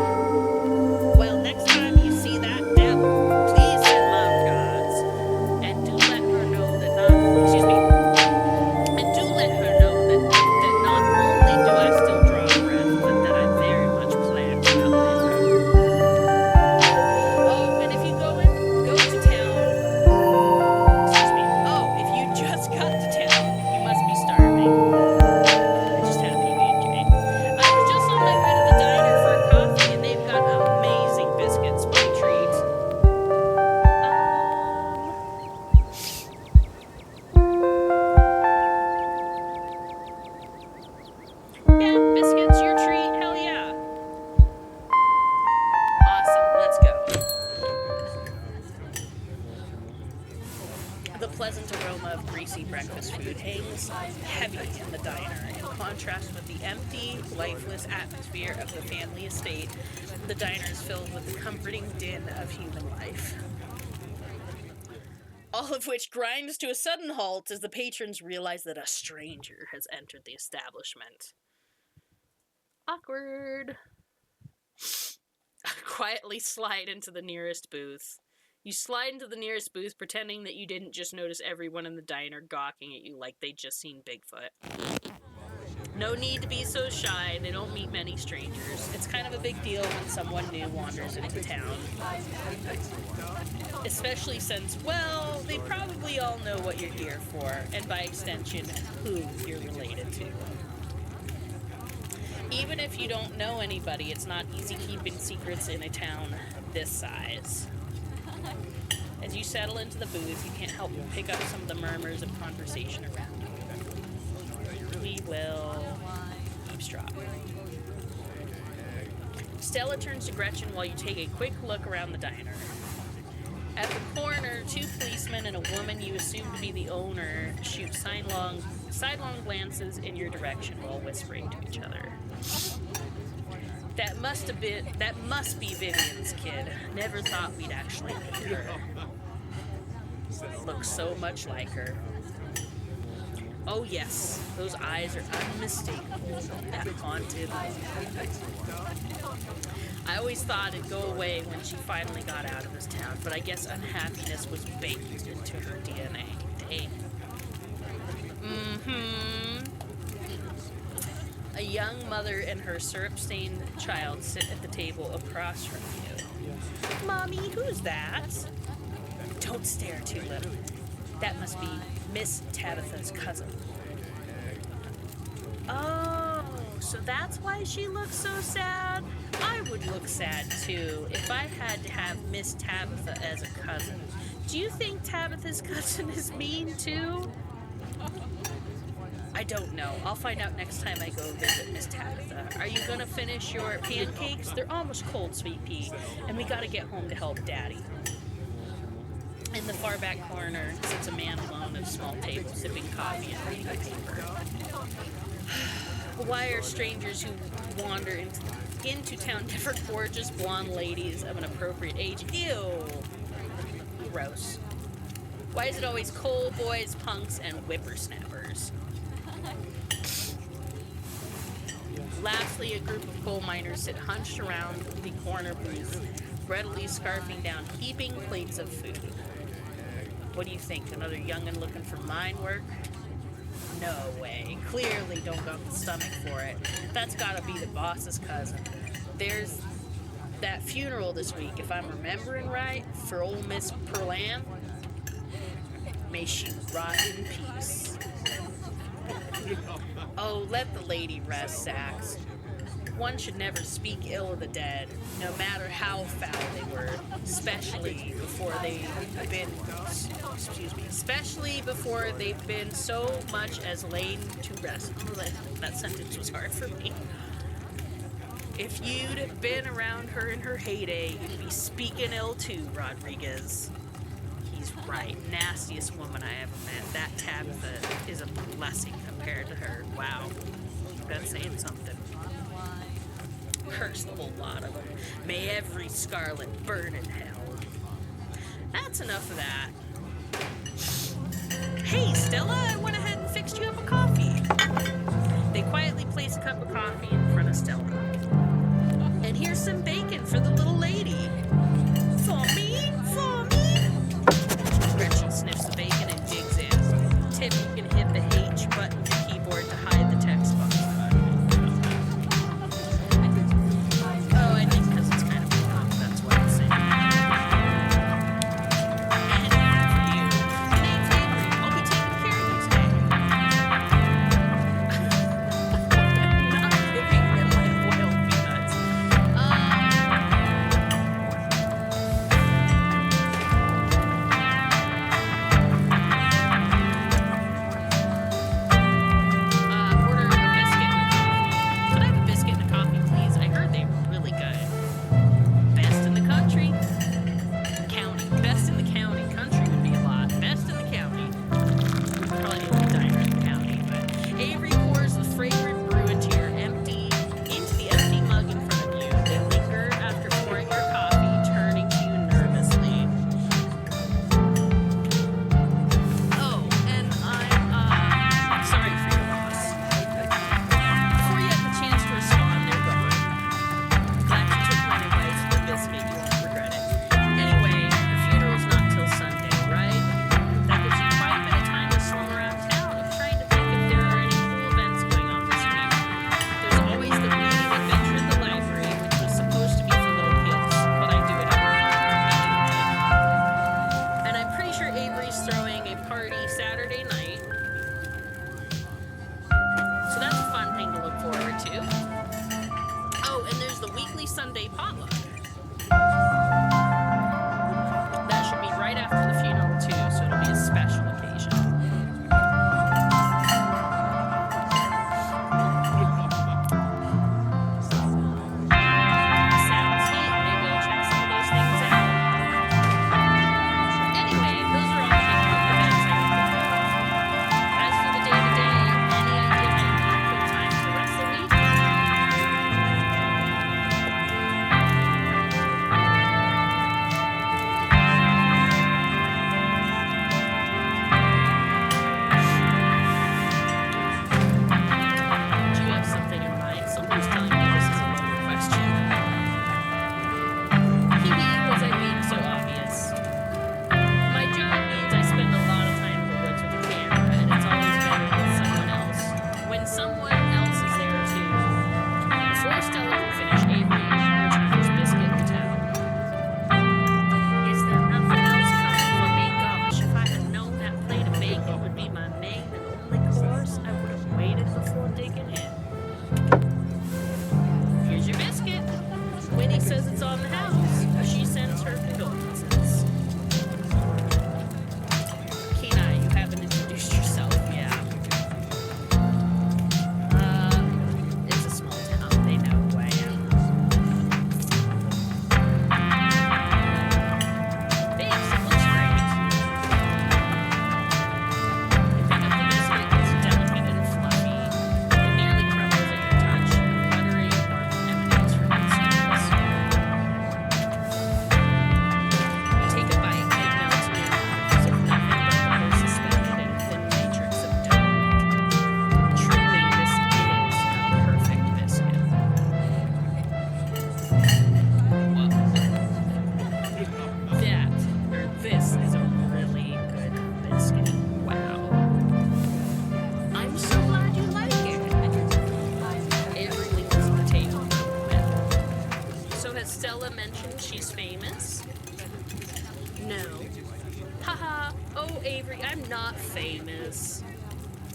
Well, next time you see that devil, please send my regards. And do let her know that not only do I still draw breath, but that I very much plan to outlive her. Oh, and if you go to town, if you just got to town, you must be starving. I just had a PB&J. I was just on my way to the diner for a coffee, and they've got amazing biscuits. What a treat. Yeah, biscuits, your treat. Hell yeah. Awesome. Let's go. The pleasant aroma of greasy breakfast food hangs heavy in the diner. In contrast with the empty, lifeless atmosphere of the family estate, the diner is filled with the comforting din of human life. All of which grinds to a sudden halt as the patrons realize that a stranger has entered the establishment. Awkward. Quietly slide into the nearest booth. You slide into the nearest booth pretending that you didn't just notice everyone in the diner gawking at you like they'd just seen Bigfoot. No need to be so shy. They don't meet many strangers. It's kind of a big deal when someone new wanders into town. Especially since, well, they probably all know what you're here for, and by extension, who you're related to. Even if you don't know anybody, it's not easy keeping secrets in a town this size. As you settle into the booth, you can't help but pick up some of the murmurs of conversation around you. We will eavesdrop. Stella turns to Gretchen while you take a quick look around the diner. At the corner, two policemen and a woman you assume to be the owner shoot sidelong glances in your direction while whispering to each other. That must be Vivian's kid. Never thought we'd actually meet her. Looks so much like her. Oh yes, those eyes are unmistakable. That haunted look. I always thought it'd go away when she finally got out of this town, but I guess unhappiness was baked into her DNA. Dang. A young mother and her syrup-stained child sit at the table across from you. Mommy, who's that? Don't stare, Tulip. That must be Miss Tabitha's cousin. Oh, so that's why she looks so sad? I would look sad, too, if I had to have Miss Tabitha as a cousin. Do you think Tabitha's cousin is mean, too? I don't know. I'll find out next time I go visit Miss Tabitha. Are you gonna finish your pancakes? They're almost cold, Sweet Pea, and we gotta get home to help Daddy. And the far back corner sits a man alone at a small table, sipping coffee and reading a paper. Why are strangers who wander into town never gorgeous blonde ladies of an appropriate age? Ew. Gross. Why is it always coal boys, punks, and whippersnappers? Lastly, a group of coal miners sit hunched around the corner booth, readily scarfing down heaping plates of food. What do you think? Another young'un looking for mine work? No way. Clearly don't got the stomach for it. That's gotta be the boss's cousin. There's that funeral this week, if I'm remembering right, for old Miss Perlan. May she rot in peace. Oh, let the lady rest, Sax. One should never speak ill of the dead, no matter how foul they were, especially before they've been so much as laid to rest. Oh, that sentence was hard for me. If you'd been around her in her heyday, you'd be speaking ill too, Rodriguez. He's right. Nastiest woman I ever met. That Tabitha is a blessing compared to her. Wow. That's saying something. Curse the whole lot of them. May every Scarlet burn in hell. That's enough of that. Hey, Stella, I went ahead and fixed you up a coffee. They quietly place a cup of coffee in front of Stella. And here's some bacon for the little lady. For me? For me? Gretchen sniffs the bacon and digs in. Tip, you can hit the H button on the keyboard to hide the text box. Oh, I think because it's kind of rough, that's what I'm saying. And for you, the name's Avery. I'll be taking care of you today. Not giving them my boiled peanuts. Order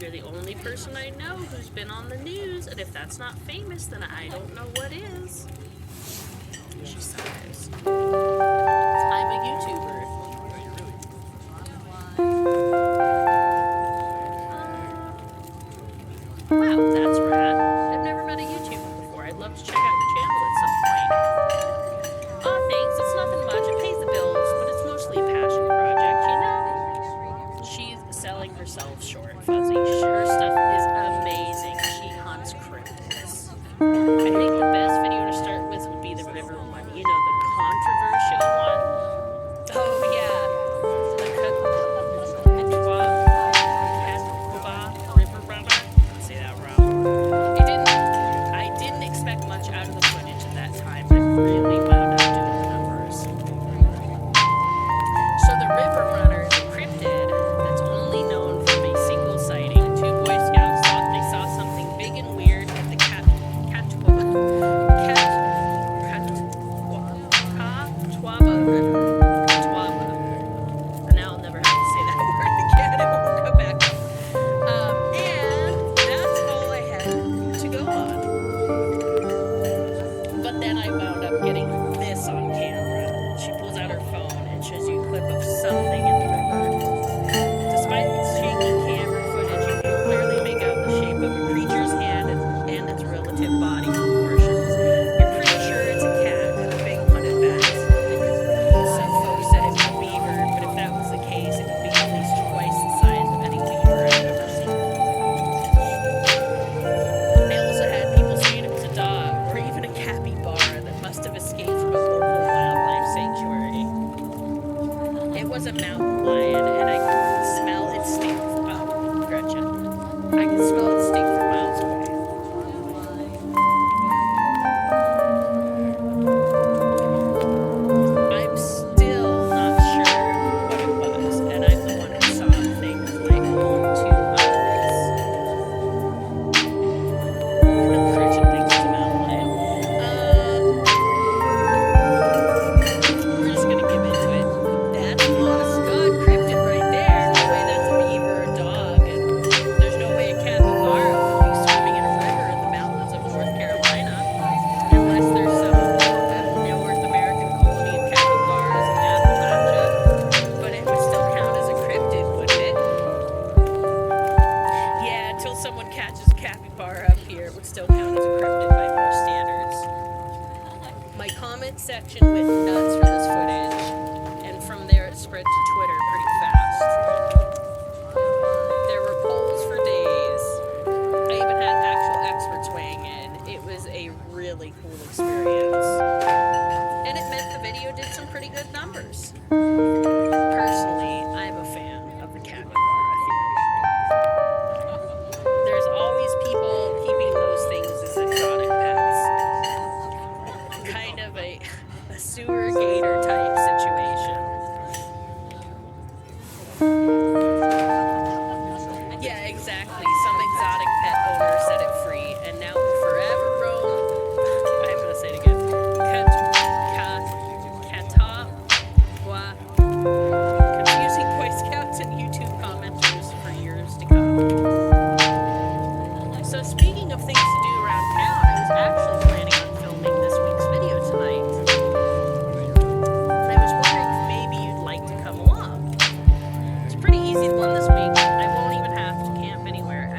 You're the only person I know who's been on the news, and if that's not famous, then I don't know what is. She sighs. I'm a YouTuber. Wow, that's rad. I've never met a YouTuber before. I'd love to check out your channel at some point. Oh, thanks. It's nothing much. It pays the bills, but it's mostly a passion project, you know? She's selling herself short, Fuzzy. Her stuff is amazing. She hunts cryptids. I think the best video to start with would be the river one. You know, the controversial one. Oh, yeah. The Catawba River Runner. Let's say that wrong. I didn't expect much out of the footage at that time, but it really wound up doing the numbers. So the river runner is a cryptid that's only known from a single sighting. Two Boy Scouts thought they saw something big and weird at the Catawba. River. Catawba. And now I'll never have to say that word again. It won't come back up. And that's all I had to go on. But then I wound up getting this on camera. She pulls out her phone and shows you a clip of something in the river. Despite its shaky camera footage, you can clearly make out the shape of a creature's hand and its relative body proportions. You're pretty sure it's a cat, a big one at that. Some folks said it was a beaver, but if that was the case, it would be at least twice the size of any beaver I've ever seen. I also had people saying it was a dog, or even a capybara that must have escaped from a local wildlife sanctuary. It was a mountain lion, and I could smell its stink. Oh, Gretchen. I could smell its stink from miles away. I'm still not sure what it was, and I'm the one who saw the thing with my own two eyes. No, Gretchen thinks it's a mountain lion. We're just gonna give into it. That's honest God cryptid right there. No way that's a beaver or a dog, and there's no way a capybara would be swimming in a river in the mountains of North Carolina, unless there's some North American colony of capybaras in Appalachia. But it would still count as a cryptid, wouldn't it? Yeah, until someone catches a capybara up here, it would still count as a cryptid by most standards. My comment section went nuts for this footage, and from there it spread to Twitter pretty fast. There were polls for days. I even had actual experts weighing in. It was a really cool experience. And it meant the video did some pretty good numbers. Personally, I'm a fan of the capybara theory. There's always people keeping those things as exotic pets. Kind of a sewer gator type situation. Yeah, exactly. Some exotic pet owner set it free, and now will forever roam. I'm gonna say it again. Catawba. Confusing Boy Scouts and YouTube commenters for years to come. So speaking of things to do around town, I was actually planning on filming this week's video tonight. And I was wondering if maybe you'd like to come along. It's pretty easy one this week. I won't even have to camp anywhere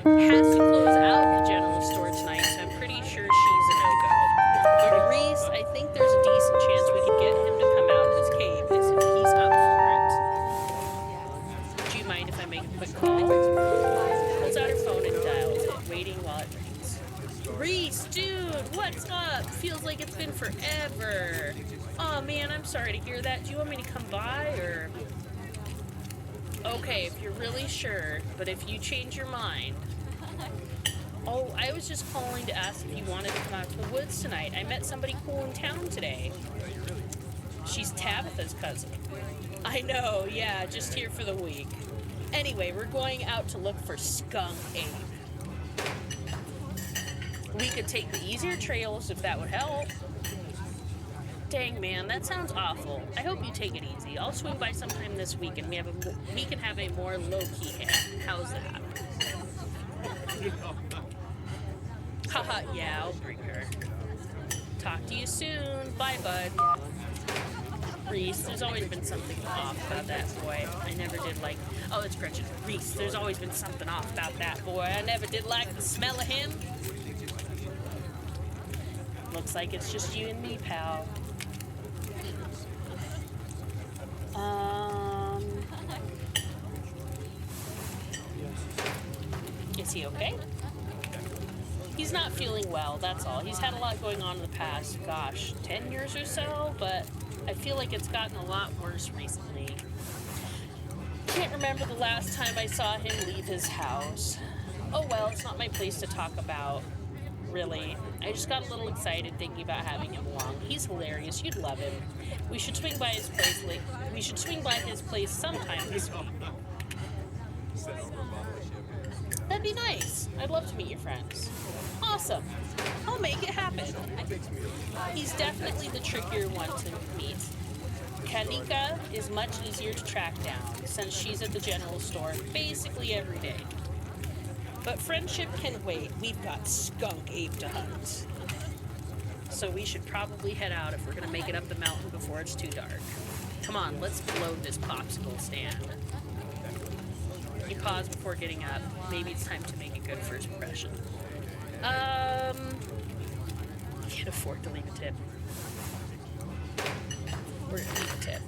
has to close out the general store tonight, so I'm pretty sure she's a no-go. But Reese, I think there's a decent chance we could get him to come out of his cave if he's up for it. Do you mind if I make a quick call? Pulls out her phone and dials it, waiting while it rings. Reese, dude, what's up? Feels like it's been forever. Oh man, I'm sorry to hear that. Do you want me to come by, or... Okay, if you're really sure, but if you change your mind... Oh, I was just calling to ask if you wanted to come out to the woods tonight. I met somebody cool in town today. She's Tabitha's cousin. I know, yeah, just here for the week. Anyway, we're going out to look for Skunk Ape. We could take the easier trails if that would help. Dang, man, that sounds awful. I hope you take it easy. I'll swing by sometime this week and we can have a more low-key hang. How's that? Haha, yeah, I'll bring her. Talk to you soon. Bye, bud. Reese, there's always been something off about that boy. I never did like... Oh, it's Gretchen. Reese, there's always been something off about that boy. I never did like the smell of him. Looks like it's just you and me, pal. Is he okay? He's not feeling well, that's all. He's had a lot going on in the past, 10 years or so, but I feel like it's gotten a lot worse recently. Can't remember the last time I saw him leave his house. Oh well, it's not my place to talk about, really. I just got a little excited thinking about having him along. He's hilarious, you'd love him. We should swing by his place sometime this week. That'd be nice. I'd love to meet your friends. Awesome. I'll make it happen. He's definitely the trickier one to meet. Kanika is much easier to track down since she's at the general store basically every day. But friendship can wait. We've got Skunk Ape to hunt. So we should probably head out if we're going to make it up the mountain before it's too dark. Come on, let's load this popsicle stand. You pause before getting up. Maybe it's time to make a good first impression. Can't afford to leave a tip. We're gonna leave a tip.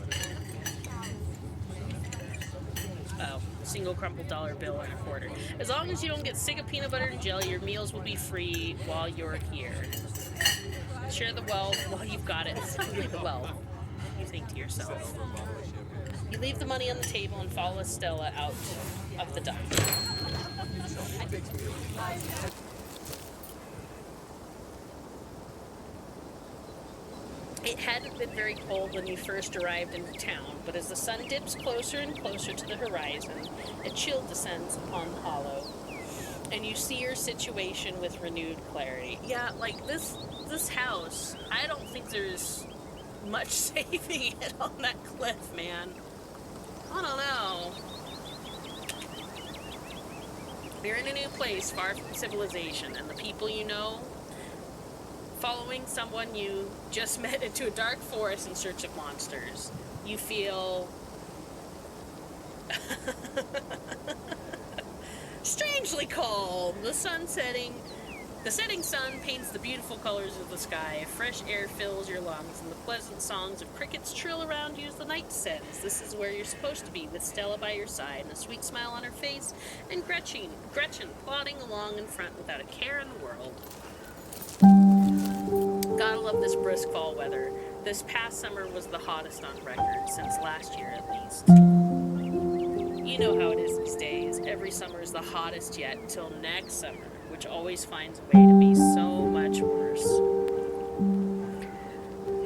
Oh, single crumpled dollar bill and a quarter. As long as you don't get sick of peanut butter and jelly, your meals will be free while you're here. Share the wealth while you've got it. Simply the wealth, you think to yourself. You leave the money on the table and follow Stella out of the dock. It hadn't been very cold when you first arrived in town, but as the sun dips closer and closer to the horizon, a chill descends upon the hollow, and you see your situation with renewed clarity. Yeah, like this house, I don't think there's much saving it on that cliff, man. I don't know. You're in a new place, far from civilization, and the people you know, following someone you just met into a dark forest in search of monsters. You feel strangely calm. The setting sun paints the beautiful colors of the sky. Fresh air fills your lungs, and the pleasant songs of crickets trill around you as the night descends. This is where you're supposed to be, with Stella by your side, and a sweet smile on her face, and Gretchen plodding along in front without a care in the world. Gotta love this brisk fall weather. This past summer was the hottest on record, since last year at least. You know how it is these days. Every summer is the hottest yet until next summer, which always finds a way to be so much worse.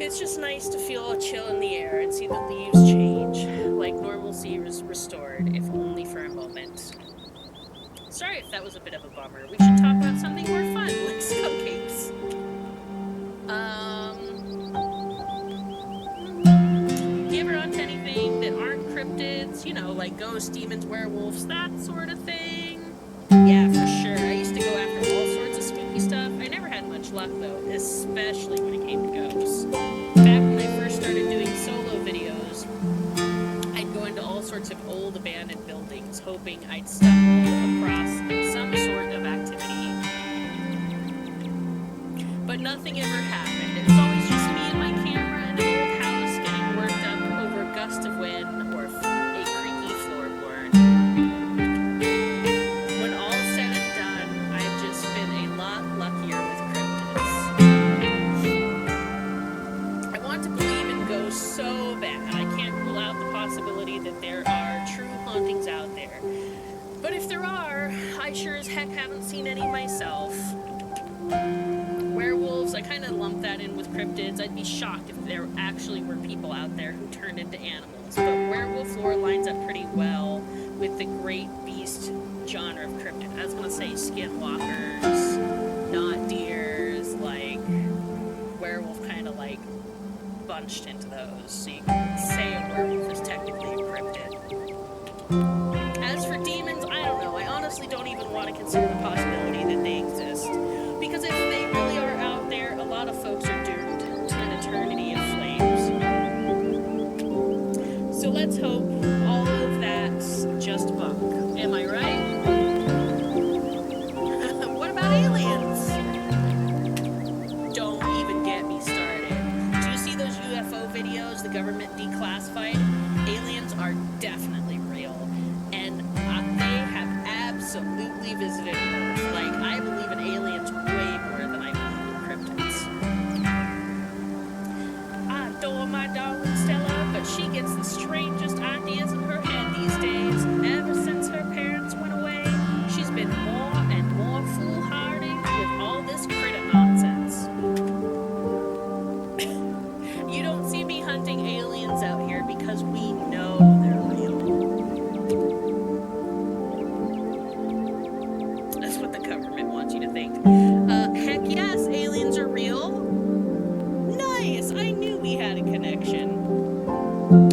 It's just nice to feel a chill in the air and see the leaves change, like normalcy is restored, if only for a moment. Sorry if that was a bit of a bummer. We should talk about something more fun, like skunk apes. Do you ever hunt anything that aren't cryptids? You know, like ghosts, demons, werewolves, that sort of thing? Yeah, for sure. I used to go after all sorts of spooky stuff. I never had much luck, though, especially when it came to ghosts. Back when I first started doing solo videos, I'd go into all sorts of old abandoned buildings, hoping I'd stumble across some sort but nothing ever happened. It was always just me and my camera in an old house getting worked up over a gust of wind or a creaky floorboard. When all's said and done, I've just been a lot luckier with cryptids. I want to believe in ghosts so bad. I can't rule out the possibility that there are true hauntings out there. But if there are, I sure as heck haven't seen any myself. Werewolves, I kind of lump that in with cryptids. I'd be shocked if there actually were people out there who turned into animals. But werewolf lore lines up pretty well with the great beast genre of cryptid. I was going to say skinwalkers, not deers, like werewolf kind of like bunched into those. So you can say a werewolf is technically a cryptid. As for demons, I don't know. I honestly don't even want to consider the possibility that they exist. Because if they really are out there, a lot of folks are doomed to an eternity of flames. So let's hope all of that's just bunk. Am I right? What about aliens? Don't even get me started. Do you see those UFO videos the government declassified? Aliens are definitely real. And they have absolutely visited Earth. Like, I believe in aliens way more than I believe in cryptids. I adore my darling Stella, but she gets the strangest ideas in her head these days. Ever since her parents went away, she's been more and more foolhardy with all this critter nonsense. You don't see me hunting aliens out here because we know they're real. That's what the government wants you to think. Heck yes, aliens are real. Nice, I knew we had a connection.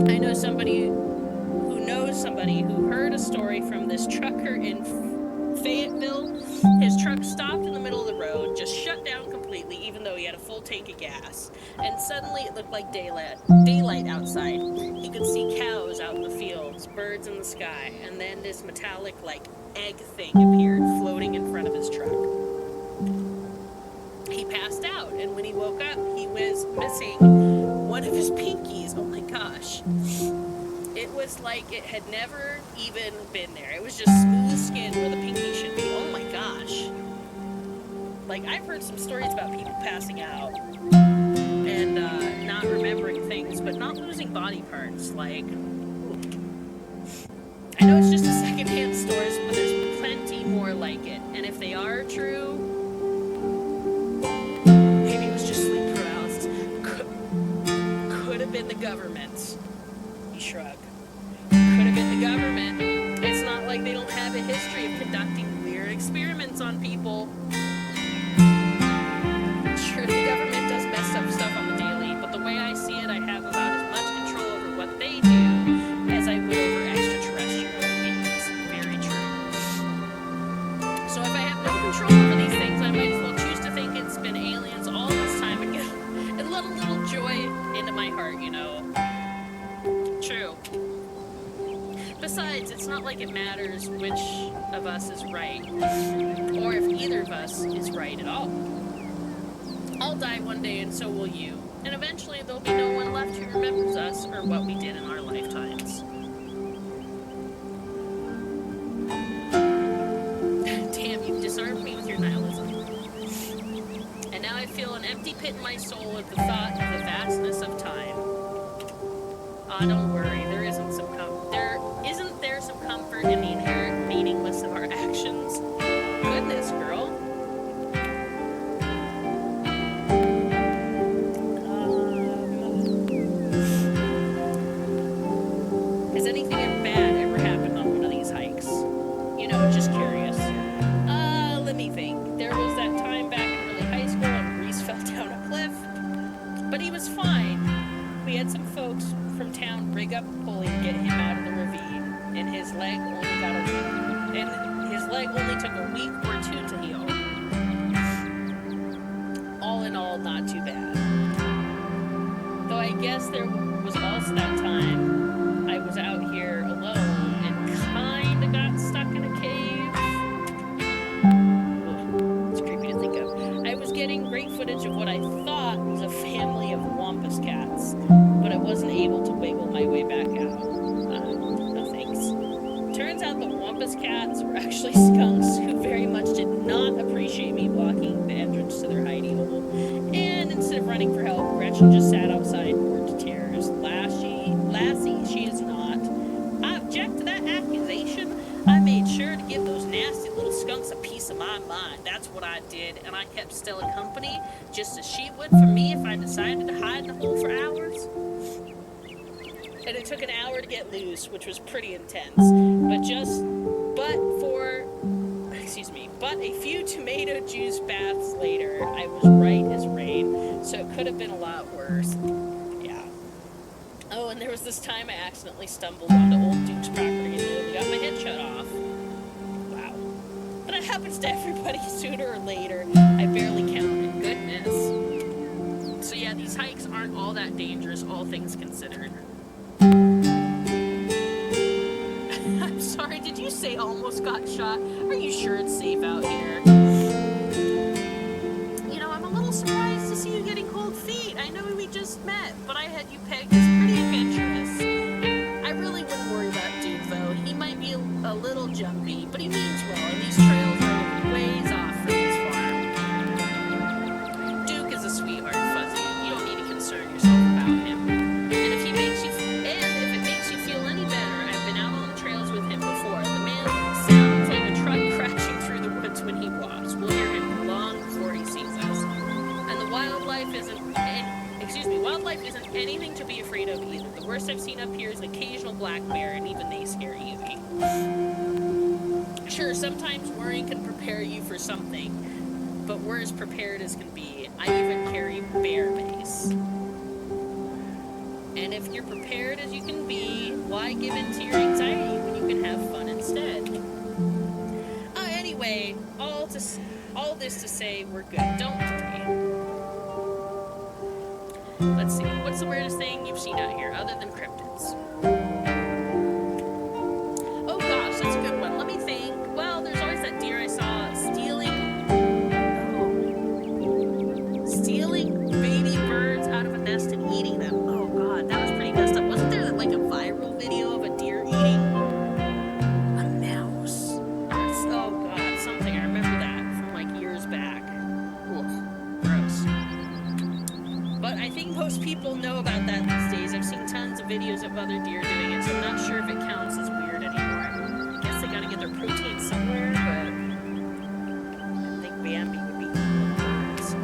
I know somebody who knows somebody who heard a story from this trucker in Fayetteville. His truck stopped in the middle of the road, just shut down completely, even though he had a full tank of gas. And suddenly it looked like daylight outside. He could see cows out in the fields, birds in the sky, and then this metallic, like, egg thing appeared floating in front of his truck. He passed out, and when he woke up, he was missing one of his pinkies. Oh my gosh. It was like it had never even been there. It was just smooth skin where the pinky should be. Oh my gosh. Like, I've heard some stories about people passing out and not remembering things, but not losing body parts. Like, I know it's just a secondhand story, but there's plenty more like it. And if they are true, maybe it was just sleep paralysis. Could have been the government. You shrug. Could have been the government. It's not like they don't have a history of conducting weird experiments on people. Sure, the government does messed up stuff on the daily, but the way I see it, I have about as much control over what they do as I would over extraterrestrial beings. Very true. So if I have no control over these things, I might as well choose to think it's been aliens all this time ago and let a little joy into my heart, you know. True. Besides, it's not like it matters which of us is right, or if either of us is right at all. I'll die one day and so will you, and eventually there'll be no one left who remembers us or what we did in our lifetimes. Damn, you've disarmed me with your nihilism. And now I feel an empty pit in my soul at the thought of the vastness of time. Ah, don't worry, isn't there some comfort in the inherent meaningless of our actions? Goodness, girl. Has anything bad ever happened on one of these hikes? You know, just curious. Let me think. There was that time back in early high school when Reese fell down a cliff, but he was fine. We had some folks from town rig up a pulley to get him out of the ravine, and his leg only took a week or two to heal. All in all, not too bad. Though I guess there was also that time I was out here alone and kinda got stuck in a cave. Ugh, it's creepy to think of. I was getting great footage of what turns out the Wampus cats were actually skunks who very much did not appreciate me blocking the entrance to their hidey hole. And instead of running for help, Gretchen just sat outside, bored to tears. Lassie, she is not. I object to that accusation. I made sure to give those nasty little skunks a piece of my mind. That's what I did, and I kept Stella company, just as she would for me if I decided to hide in the hole for hours. And it took an hour to get loose, which was pretty intense. But a few tomato juice baths later, I was right as rain, so it could have been a lot worse. Yeah. Oh, and there was this time I accidentally stumbled onto old Duke's property and nearly got my head shut off. Wow. But it happens to everybody sooner or later. I barely counted. Goodness. So yeah, these hikes aren't all that dangerous, all things considered. I'm sorry, did you say almost got shot? Are you sure it's safe out here? You know, I'm a little surprised to see you getting cold feet. I know we just met, but I had you pegged as pretty adventurous. I really wouldn't worry about Duke, though. He might be a little jumpy, but he means well, and these trails are ways off from his farm. Duke is a sweetheart, Fuzzy. You don't need to concern yourself about him. And if it makes you feel any better, I've been out on the trails with him before. The man sounds like a truck crashing through the woods when he walks. We'll hear him long before he sees us. And the wildlife isn't anything to be afraid of either. The worst I've seen up here is an occasional black bear, and even they scare easy. Sure, sometimes worrying can prepare you for something, but we're as prepared as can be. I even carry bear mace. And if you're prepared as you can be, why give in to your anxiety when you can have fun instead? Anyway, all this to say, we're good. Don't worry. Let's see. What's the weirdest thing you've seen out here other than cryptids? Oh gosh, that's a good one. Let me think. Well, there's always that deer I saw stealing baby birds out of a nest and eating them. Oh god, that was pretty messed up. Wasn't there like a viral video of a deer eating a mouse? Oh god, something. I remember that from like years back. Ugh, gross. But I think most people know about that these days. I've seen tons of videos of other deer doing it, so I'm not sure if it counts as weird anymore. I guess they gotta get their protein somewhere, but I think Bambi would be birds.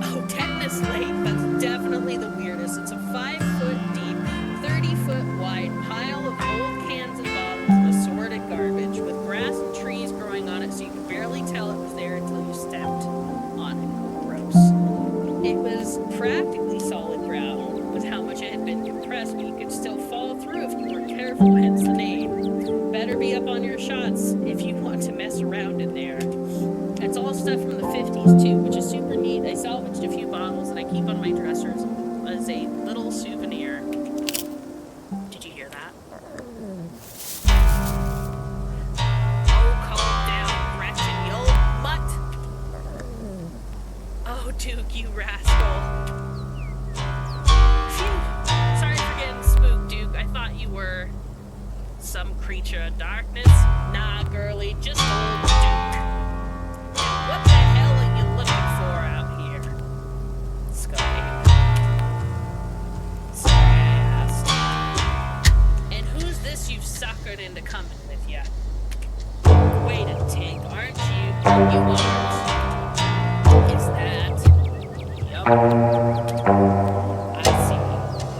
Oh, Tetanus Lake. That's definitely the weirdest. It's a 5-foot deep, 30-foot wide pile of old cans and bottles and assorted garbage with grass and trees growing on it, so you could barely tell it was there until you stepped on it. Gross. It was practically solid ground with how much it had been compressed, but you could still fall through if you weren't careful, hence the name. Better be up on your shots if you want to mess around in there. It's all stuff from the 50s too, which is super neat. I salvaged a few bottles that I keep on my dressers as a little souvenir. Did you hear that? Oh, calm down, Gretchen, you old mutt. Oh, Duke, you rascal. Phew. Sorry for getting spooked, Duke. I thought you were some creature of darkness. Nah, girlie, just old Duke. And what the hell are you looking for out here? Scully. Sorry I asked. And who's this you've suckered into coming with ya? Wait a tick, aren't you? You aren't. Is that? Yup. I see.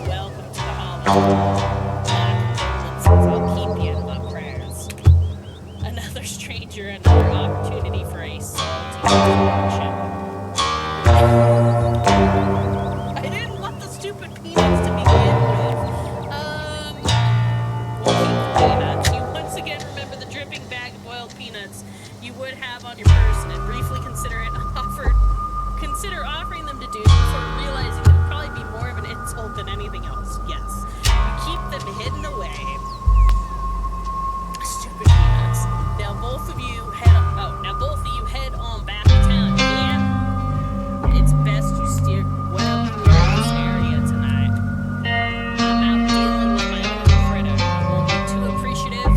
Welcome to the Hollow. I'll keep you in my prayers. Another stranger, another opportunity for a salty introduction. I didn't want the stupid peanuts to begin with. Peanuts. You once again remember the dripping bag of boiled peanuts you would have on your person and briefly consider offering them to Duke before realizing it would probably be more of an insult than anything else. Yes. You keep them hidden away. Stupid peanuts. Now both of you head on back to town. Yeah. It's best you steer well clear of this area tonight. I'm out dealing with my own critter. I won't be too appreciative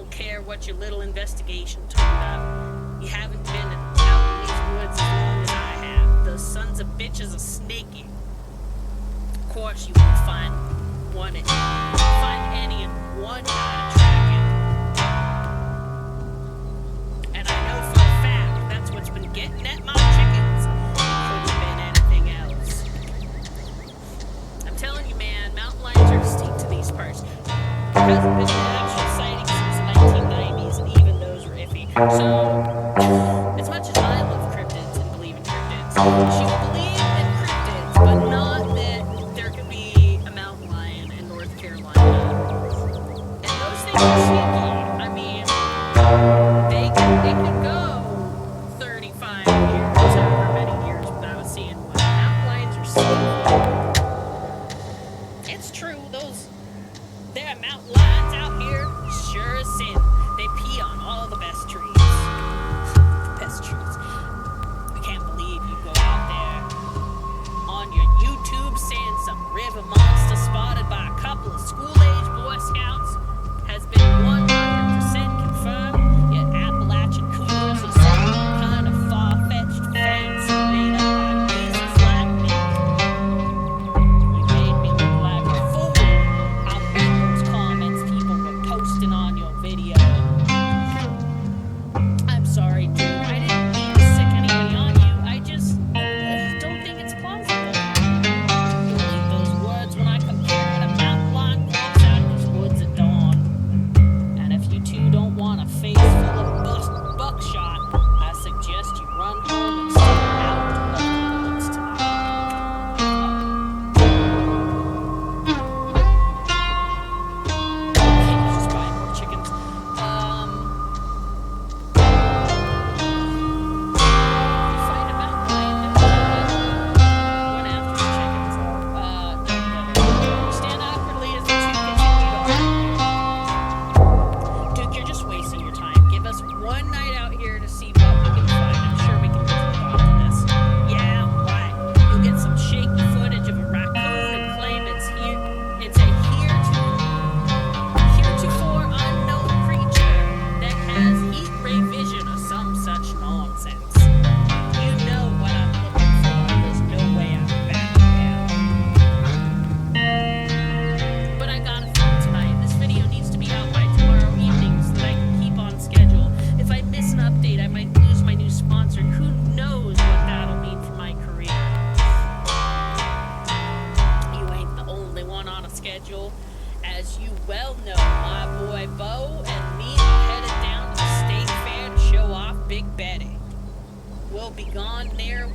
don't care what your little investigation turned up. You haven't been out in these woods as long as I have. Those sons of bitches are sneaky. Of course you won't find any in one guy to track it. And I know for a fact that's what's been getting at my chickens. It couldn't have been anything else. I'm telling you, man, mountain lions are distinct to these parts. There hasn't been an actual sighting since the 1990s, and even those were iffy. So, as much as I love cryptids and believe in cryptids, she will believe in cryptids, but not that there could be a mountain lion in North Carolina. And those things are sneaky. I mean, they could go 35 years, however many years without seeing one. Mountain lions are sneaky. It's true, there are mountain lions out here, sure as sin. They pee on all the best trees. The best trees. I can't believe you go out there on your YouTube saying some river monster spotted by a couple of school-age Boy Scouts has been 100% confirmed, yet Appalachian cougars are some kind of far-fetched fancy made up by geezers like me. You made me look like a fool. I read those comments people were posting on your video. I'm sorry, dude. I didn't mean to sick anybody on you. I just don't think it's plausible. Believe those words when I compare it. A mountain lion walks out of his woods at dawn. And if you two don't want a face full of buckshot, I suggest you run home and stay out of the woods tonight. Just buy more chickens. Find a mountain lion and run after the chickens. Stand awkwardly as the two continue to argue. Duke, you're just wasting your time. Give us one night out here to see what we can find. I'm sure we can move on to this. Yeah, right. You'll get some shaky footage of a raccoon and claim it's a heretofore unknown creature that has heat ray vision or some such nonsense. You know what I'm looking for. There's no way I'm backing down. But I got a film tonight. This video needs to be out by tomorrow evening so that I can keep on schedule. If I miss an update, I might lose my new sponsor. Who knows what that'll mean for my career. You ain't the only one on a schedule. As you well know, my boy Bo and me are headed down to the state fair to show off Big Betty. We'll be gone there a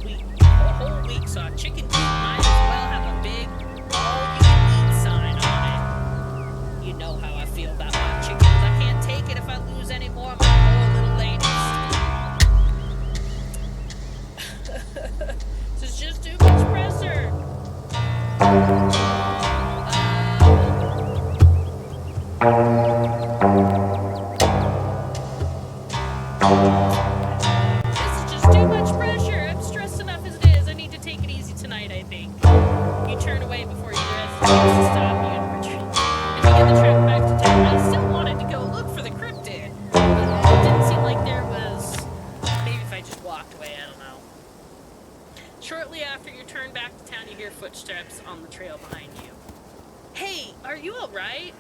whole week, so our chicken coop might as well have a big all-you-can-eat sign on it. You know how I feel about my chickens. I can't take it if I lose any more of my poor little ladies. This is just too much pressure. This is just too much pressure. I'm stressed enough as it is. I need to take it easy tonight, I think. You turn away before you rest to stop you and retreat. And begin the trip back to town. I still wanted to go look for the cryptid. It didn't seem like there was... Maybe if I just walked away, I don't know. Shortly after you turn back to town, you hear footsteps on the trail behind you. Hey, are you alright?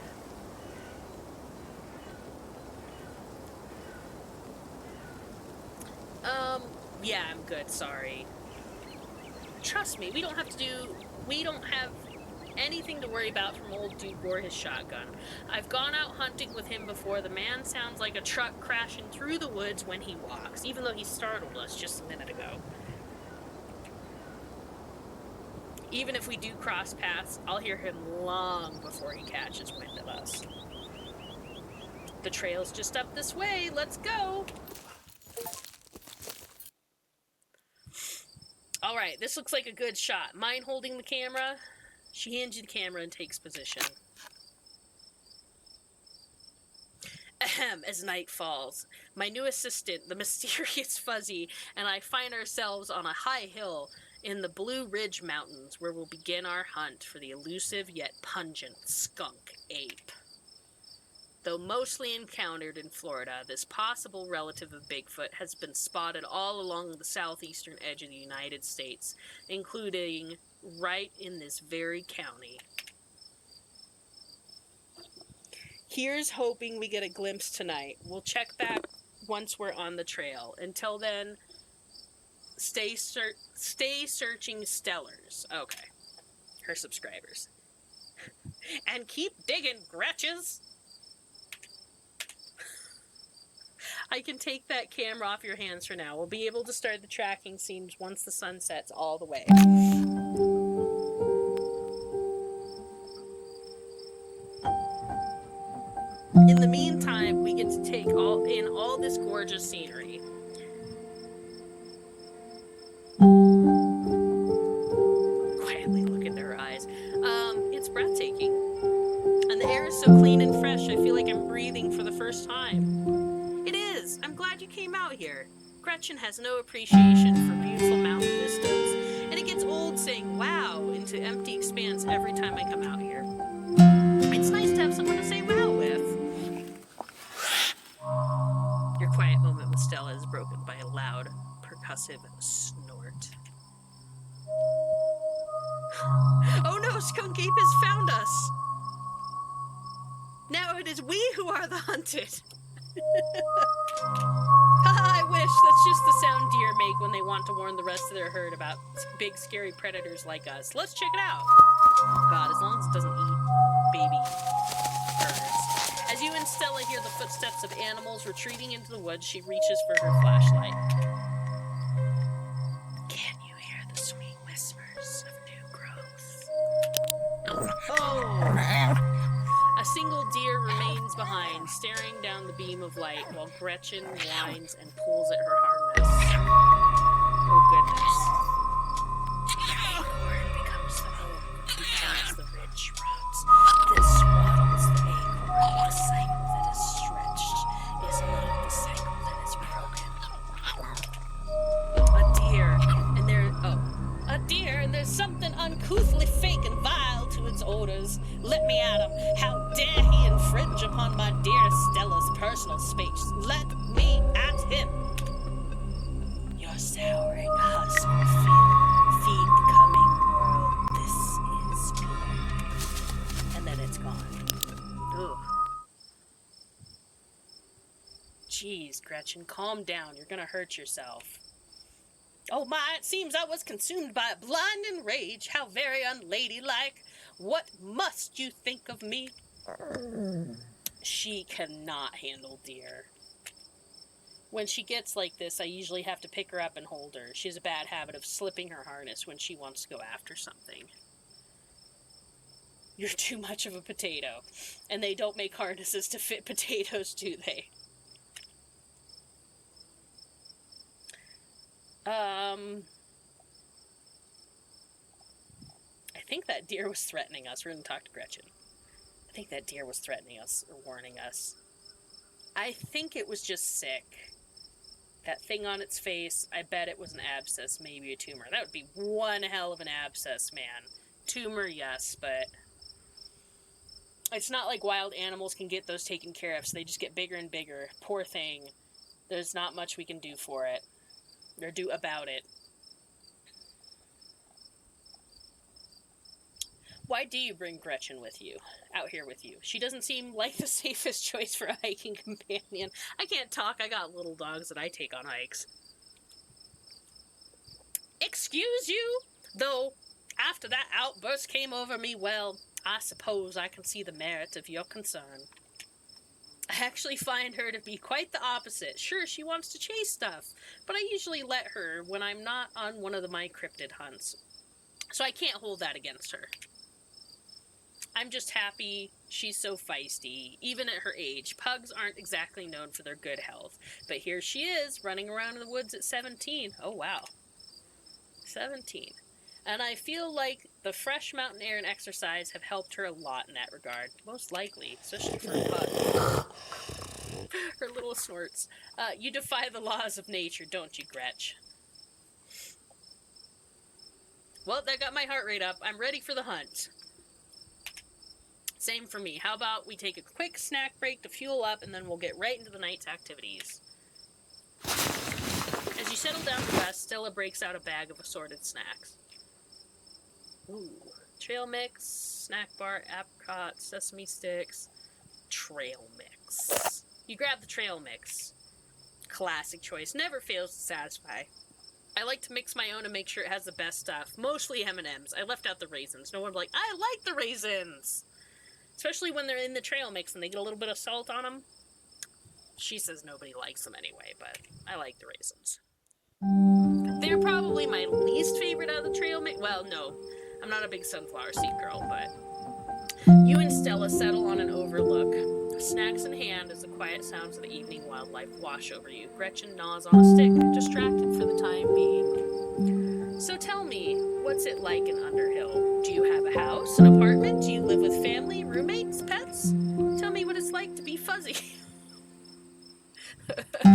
Yeah, I'm good, sorry. Trust me, we don't have anything to worry about from old Duke or his shotgun. I've gone out hunting with him before. The man sounds like a truck crashing through the woods when he walks, even though he startled us just a minute ago. Even if we do cross paths, I'll hear him long before he catches wind of us. The trail's just up this way. Let's go! Alright, this looks like a good shot. Mind holding the camera? She hands you the camera and takes position. Ahem, as night falls. My new assistant, the mysterious Fuzzy, and I find ourselves on a high hill in the Blue Ridge Mountains, where we'll begin our hunt for the elusive yet pungent skunk ape. Though mostly encountered in Florida, this possible relative of Bigfoot has been spotted all along the southeastern edge of the United States, including right in this very county. Here's hoping we get a glimpse tonight. We'll check back once we're on the trail. Until then, stay searching Stellars. Okay. Her subscribers. And keep digging, Gretches! I can take that camera off your hands for now. We'll be able to start the tracking scenes once the sun sets all the way. In the meantime, we get to take in all this gorgeous scenery. Quietly look into her eyes. It's breathtaking. And the air is so clean and fresh, I feel like I'm breathing for the first time. It is! I'm glad you came out here. Gretchen has no appreciation for beautiful mountain vistas, and it gets old saying wow into empty expanse every time I come out here. It's nice to have someone to say wow with. Your quiet moment with Stella is broken by a loud, percussive snort. Oh no, Skunk Ape has found us! Now it is we who are the hunted! Haha, I wish. That's just the sound deer make when they want to warn the rest of their herd about big scary predators like us. Let's check it out! Oh god, as long as it doesn't eat baby birds. As you and Stella hear the footsteps of animals retreating into the woods, she reaches for her flashlight. Can you hear the sweet whispers of new growth? Oh! A single deer remains behind, staring down the beam of light, while Gretchen whines and pulls at her harness. Oh goodness. The acorn becomes the oak, becomes the ridge rots. This swaddles the acorn. The cycle that is stretched is not the cycle that is broken. A deer, and there's something uncouthly fake and vile to its odors. Let me at him. How dare he infringe upon my dear Stella's personal space? Let me at him. Your souring husk will feed the coming world. This is good. And then it's gone. Ugh. Jeez, Gretchen, calm down. You're gonna hurt yourself. Oh my, it seems I was consumed by a blinding rage. How very unladylike. What must you think of me? She cannot handle deer. When she gets like this, I usually have to pick her up and hold her. She has a bad habit of slipping her harness when she wants to go after something. You're too much of a potato. And they don't make harnesses to fit potatoes, do they? I think that deer was threatening us. We're going to talk to Gretchen. I think that deer was threatening us or warning us. I think it was just sick. That thing on its face, I bet it was an abscess, maybe a tumor. That would be one hell of an abscess, man. Tumor, yes, but it's not like wild animals can get those taken care of, so they just get bigger and bigger. Poor thing. There's not much we can do for it. Or do about it. Why do you bring Gretchen with you? Out here with you? She doesn't seem like the safest choice for a hiking companion. I can't talk. I got little dogs that I take on hikes. Excuse you? Though, after that outburst came over me, well, I suppose I can see the merit of your concern. I actually find her to be quite the opposite. Sure, she wants to chase stuff, but I usually let her when I'm not on one of my cryptid hunts. So I can't hold that against her. I'm just happy she's so feisty, even at her age. Pugs aren't exactly known for their good health, but here she is, running around in the woods at 17. Oh, wow. 17. And I feel like the fresh mountain air and exercise have helped her a lot in that regard. Most likely, especially for a pug. Her little snorts. You defy the laws of nature, don't you, Gretch? Well, that got my heart rate up. I'm ready for the hunt. Same for me. How about we take a quick snack break to fuel up, and then we'll get right into the night's activities. As you settle down to rest, Stella breaks out a bag of assorted snacks. Ooh. Trail mix, snack bar, apricot, sesame sticks, trail mix. You grab the trail mix. Classic choice. Never fails to satisfy. I like to mix my own and make sure it has the best stuff. Mostly M&Ms. I left out the raisins. No one's like, I like the raisins! Especially when they're in the trail mix and they get a little bit of salt on them. She says nobody likes them anyway, but I like the raisins. They're probably my least favorite out of the trail mix. Well, no. I'm not a big sunflower seed girl, but... You and Stella settle on an overlook. Snacks in hand as the quiet sounds of the evening wildlife wash over you. Gretchen gnaws on a stick, distracted for the time being. So tell me, what's it like in Underhill? Do you have a house, an apartment? Do you live with family, roommates, pets? Tell me what it's like to be fuzzy. I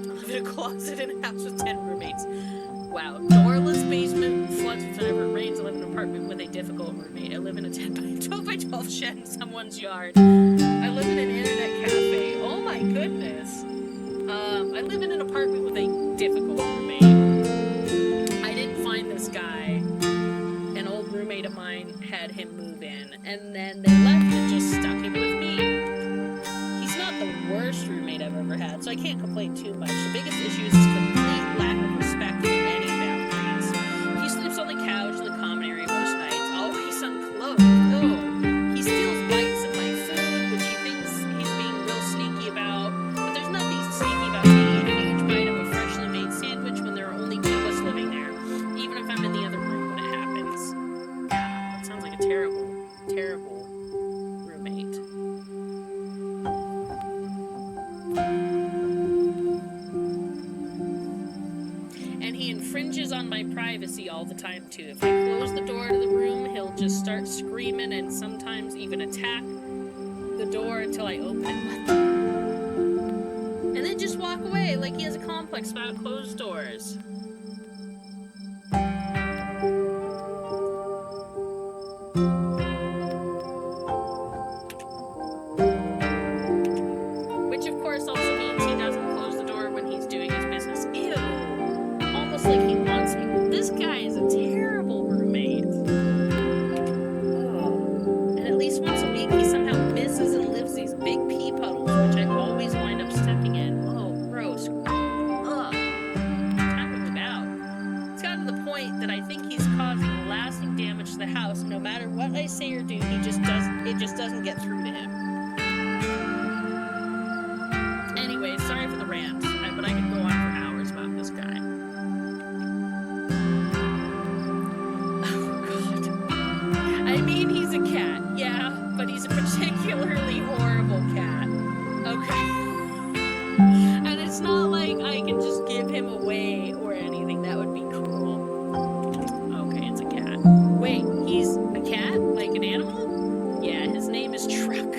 live in a closet in a house with 10 roommates. Wow. Doorless basement, floods whenever it rains. I live in an apartment with a difficult roommate. I live in a 10 by 12 by 12 shed in someone's yard. I live in an internet cafe. Oh my goodness. I live in an apartment with a difficult roommate. I didn't find this guy. An old roommate of mine had him move in, and then they left and just stuck him with me. He's not the worst roommate I've ever had, so I can't complain too much. The biggest issue is his complete lack of respect for any boundaries. He sleeps on the couch in the common area most nights. Oh, he's unclothed. Oh, he steals bites of my food, which he thinks he's being real sneaky about. But there's nothing sneaky about taking a huge bite of a freshly made sandwich when there are only two of us living there, even if I'm in the other room when it happens. Yeah, that sounds like a terrible, terrible roommate. And he infringes on my privacy all the time, too. If I close the door to the room, he'll just start screaming and sometimes even attack the door until I open it. And then just walk away like he has a complex about closed doors. Which, of course, also means he doesn't close the door when he's doing his business. Ew. Almost like he wants me. This guy is a terrible roommate. Oh. And at least once a week he somehow misses and lives these big pee puddles, which I always wind up stepping in. Oh, gross. Ugh. Time to move out. It's gotten to the point that I think he's causing lasting damage to the house. No matter what I say or do, it just doesn't get through to him. Anyway, sorry for the rant, but I could go on for hours about this guy. Oh, God. I mean, he's a cat, yeah, but he's a particularly horrible cat. Okay. And it's not like I can just give him away or anything. That would be cruel. Okay, it's a cat. Wait, he's a cat? Like an animal? Yeah, his name is Truck.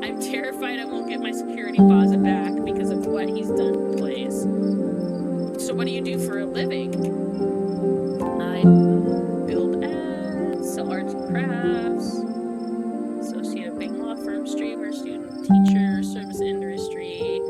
I'm terrified I won't get my security deposit back because of what he's done to the place. So what do you do for a living? I build ads, sell arts and crafts, associate of big law firm, streamer, student, teacher, service industry.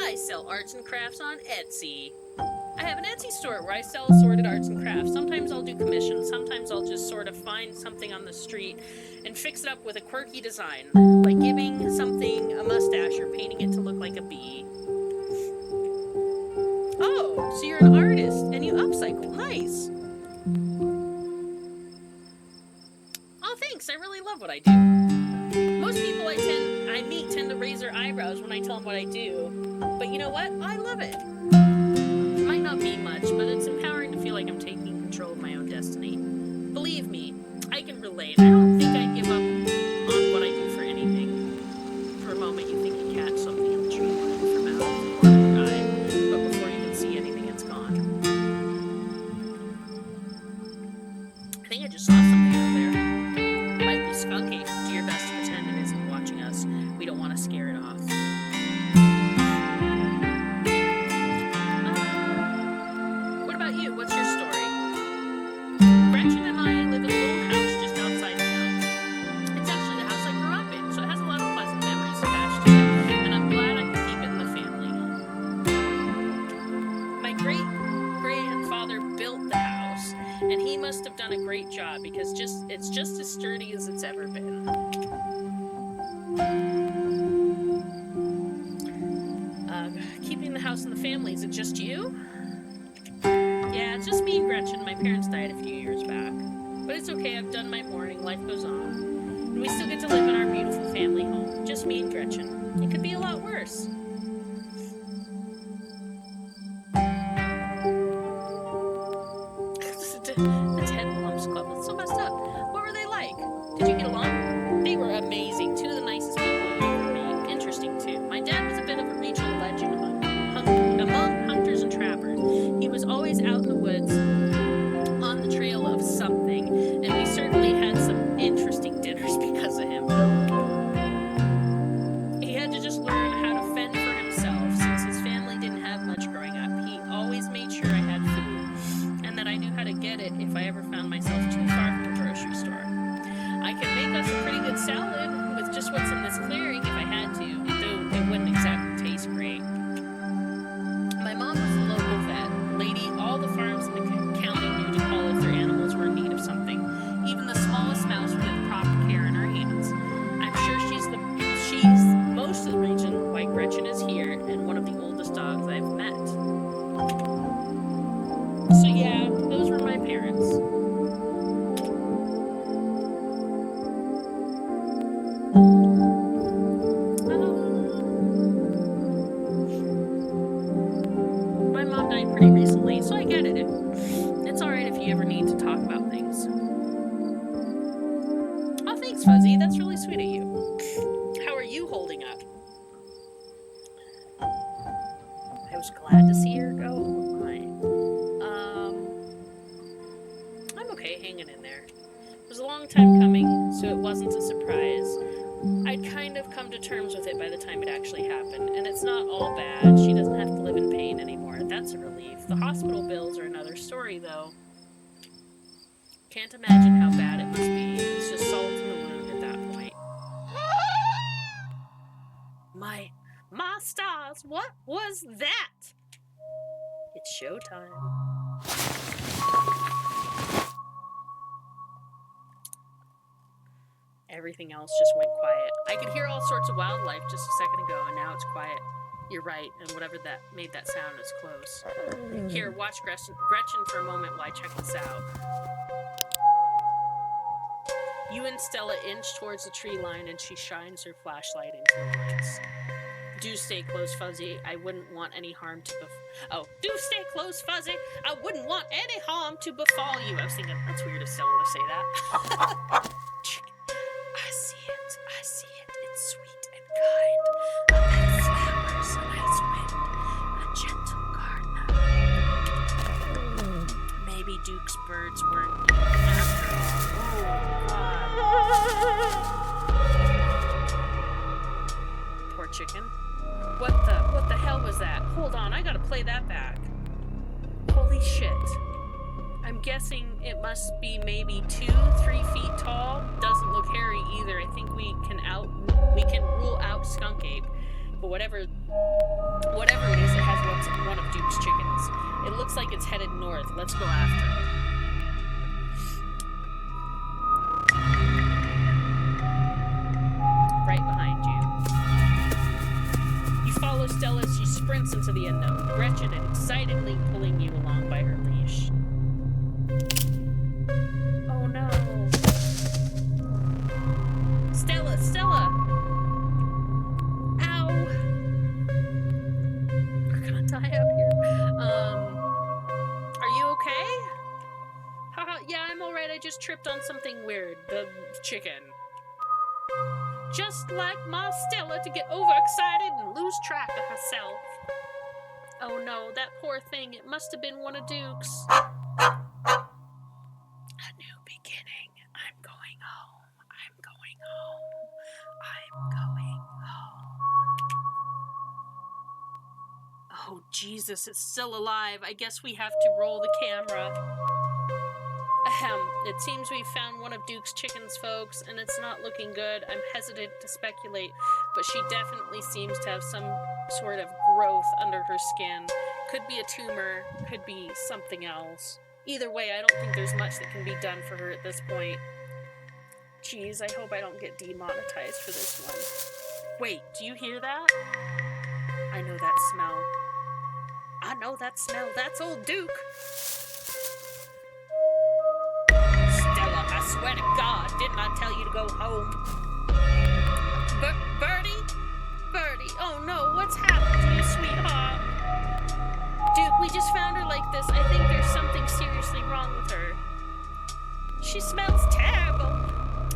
I sell arts and crafts on Etsy. I have an Etsy store where I sell assorted arts and crafts. Sometimes I'll do commissions, sometimes I'll just sort of find something on the street and fix it up with a quirky design, like giving something a mustache or painting it to look like a bee. Oh, so you're an artist and you upcycle. Nice. Oh, thanks. I really love what I do. Most people I meet tend to raise their eyebrows when I tell them what I do. But you know what? I love it. It might not be much, but it's empowering to feel like I'm taking control of my own destiny. Believe me, I can relate. I don't think I'd give up on what I do for anything. For a moment, you think you catch something in the tree from out of the corner of your eye, but before you can see anything, it's gone. I think I just saw something out there. It might be skunky. Do your best to pretend it isn't watching us. We don't want to scare it off. What about you? What's your story? Gretchen and I live in a little house family? Is it just you? Yeah, it's just me and Gretchen. My parents died a few years back. But it's okay, I've done my mourning. Life goes on. And we still get to live in our beautiful family home. Just me and Gretchen. It could be a lot worse. The Ted Lumps Club. That's so messed up. What were they like? Did you get along? They were amazing. Two of the nicest people I've ever met. Interesting, too. My dad was a bit of a regional legend among hunters and trappers. He was always out in the woods on the trail of something, and we certainly had some interesting dinners because of him. He had to just learn how to fend for himself since his family didn't have much growing up. He always made sure I had food and that I knew how to get it if I ever found myself too far from the grocery store. I could make us a pretty good salad with just what's in this clearing if I had to, though it wouldn't exactly taste great. My mom was a local vet, lady all the farms in the county knew to call if their animals were in need of something. Even the smallest mouse would have proper care in her hands. I'm sure she's most of the reason why Gretchen is here and one of the oldest dogs I've met. So yeah, those were my parents. My mom died pretty recently, so I get it. It's alright if you ever need to talk about things. Oh, thanks, Fuzzy. That's really sweet of you. How are you holding up? I was glad to see her go. Oh my. I'm okay, hanging in there. It was a long time coming, so it wasn't a surprise. I'd kind of come to terms with it by the time it actually happened, and it's not all bad. She doesn't have to live in pain anymore. That's a relief. The hospital bills are another story, though. Can't imagine how bad it must be. It's just salt in the wound at that point. My stars, what was that? It's showtime. Everything else just went quiet. I could hear all sorts of wildlife just a second ago, and now it's quiet. You're right, and whatever that made that sound is close. Here, watch Gretchen for a moment while I check this out. You and Stella inch towards the tree line, and she shines her flashlight into the woods. Do stay close, Fuzzy. I wouldn't want any harm to do stay close, Fuzzy. I wouldn't want any harm to befall you. I was thinking, that's weird of Stella to say that. I see it. It's sweet and kind. A bed of flowers, a nice wind, a gentle gardener. Maybe Duke's birds weren't eaten after all. Oh, God. Poor chicken. What the hell was that? Hold on, I gotta play that back. Holy shit. I'm guessing it must be maybe 2-3 feet tall. Doesn't look hairy either. I think we can rule out skunk ape. But whatever it is, it has one of Duke's chickens. It looks like it's headed north. Let's go after it. Right behind you. You follow Stella as she sprints into the unknown, Gretchen excitedly pulling you along by her leash. Oh no. Stella! Ow! We're gonna die up here. Are you okay? Haha, yeah, I'm alright. I just tripped on something weird. The chicken. Just like my Stella to get overexcited and lose track of herself. Oh no, that poor thing. It must have been one of Duke's. A new beginning. I'm going home. Oh, Jesus, it's still alive. I guess we have to roll the camera. Ahem. It seems we've found one of Duke's chickens, folks, and it's not looking good. I'm hesitant to speculate, but she definitely seems to have some sort of growth under her skin. Could be a tumor, could be something else. Either way, I don't think there's much that can be done for her at this point. Jeez, I hope I don't get demonetized for this one. Wait, do you hear that? I know that smell. I know that smell. That's old Duke. Stella, I swear to God, didn't I tell you to go home? Birdie? Birdie, oh no, what's happened to you, sweetheart? Duke, we just found her like this. I think there's something seriously wrong with her. She smells terrible.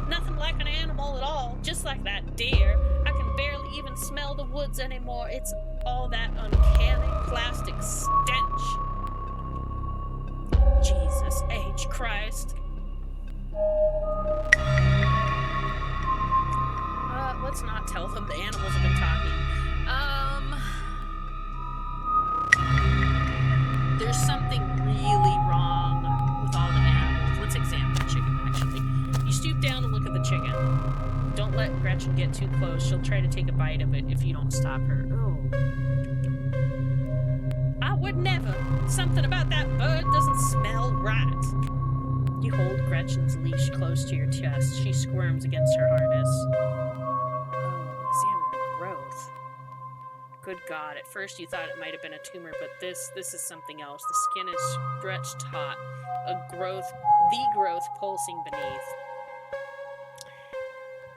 Nothing like an animal at all, just like that deer. I can barely even smell the woods anymore. It's all that uncanny plastic stench. Jesus H. Christ. Let's not tell them the animals have been talking. There's something really wrong with all the animals. Let's examine the chicken, actually. You stoop down and look at the chicken. Don't let Gretchen get too close. She'll try to take a bite of it if you don't stop her. Oh. I would never. Something about that bird doesn't smell right. You hold Gretchen's leash close to your chest. She squirms against her harness. Good God, at first you thought it might have been a tumor, but this is something else. The skin is stretched taut, the growth pulsing beneath.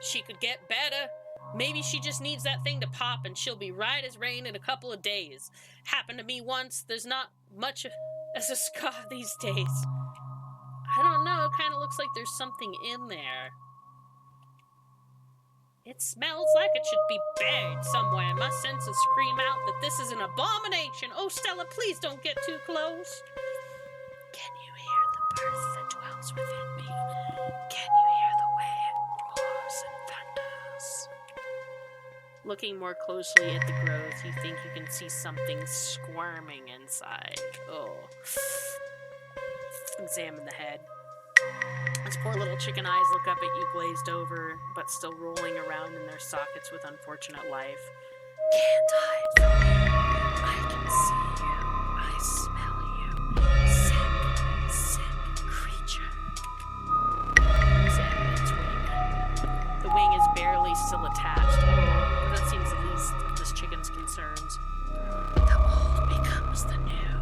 She could get better. Maybe she just needs that thing to pop and she'll be right as rain in a couple of days. Happened to me once. There's not much as a scar these days. I don't know, it kind of looks like there's something in there. It smells like it should be buried somewhere. My senses scream out that this is an abomination. Oh, Stella, please don't get too close. Can you hear the birth that dwells within me? Can you hear the way it roars and thunders? Looking more closely at the growth, you think you can see something squirming inside. Oh. Examine the head. His poor little chicken eyes look up at you, glazed over, but still rolling around in their sockets with unfortunate life. Can't hide from me. I can see you. I smell you. Sick creature. Examine its wing. The wing is barely still attached. Oh, that seems the least of this chicken's concerns. The old becomes the new.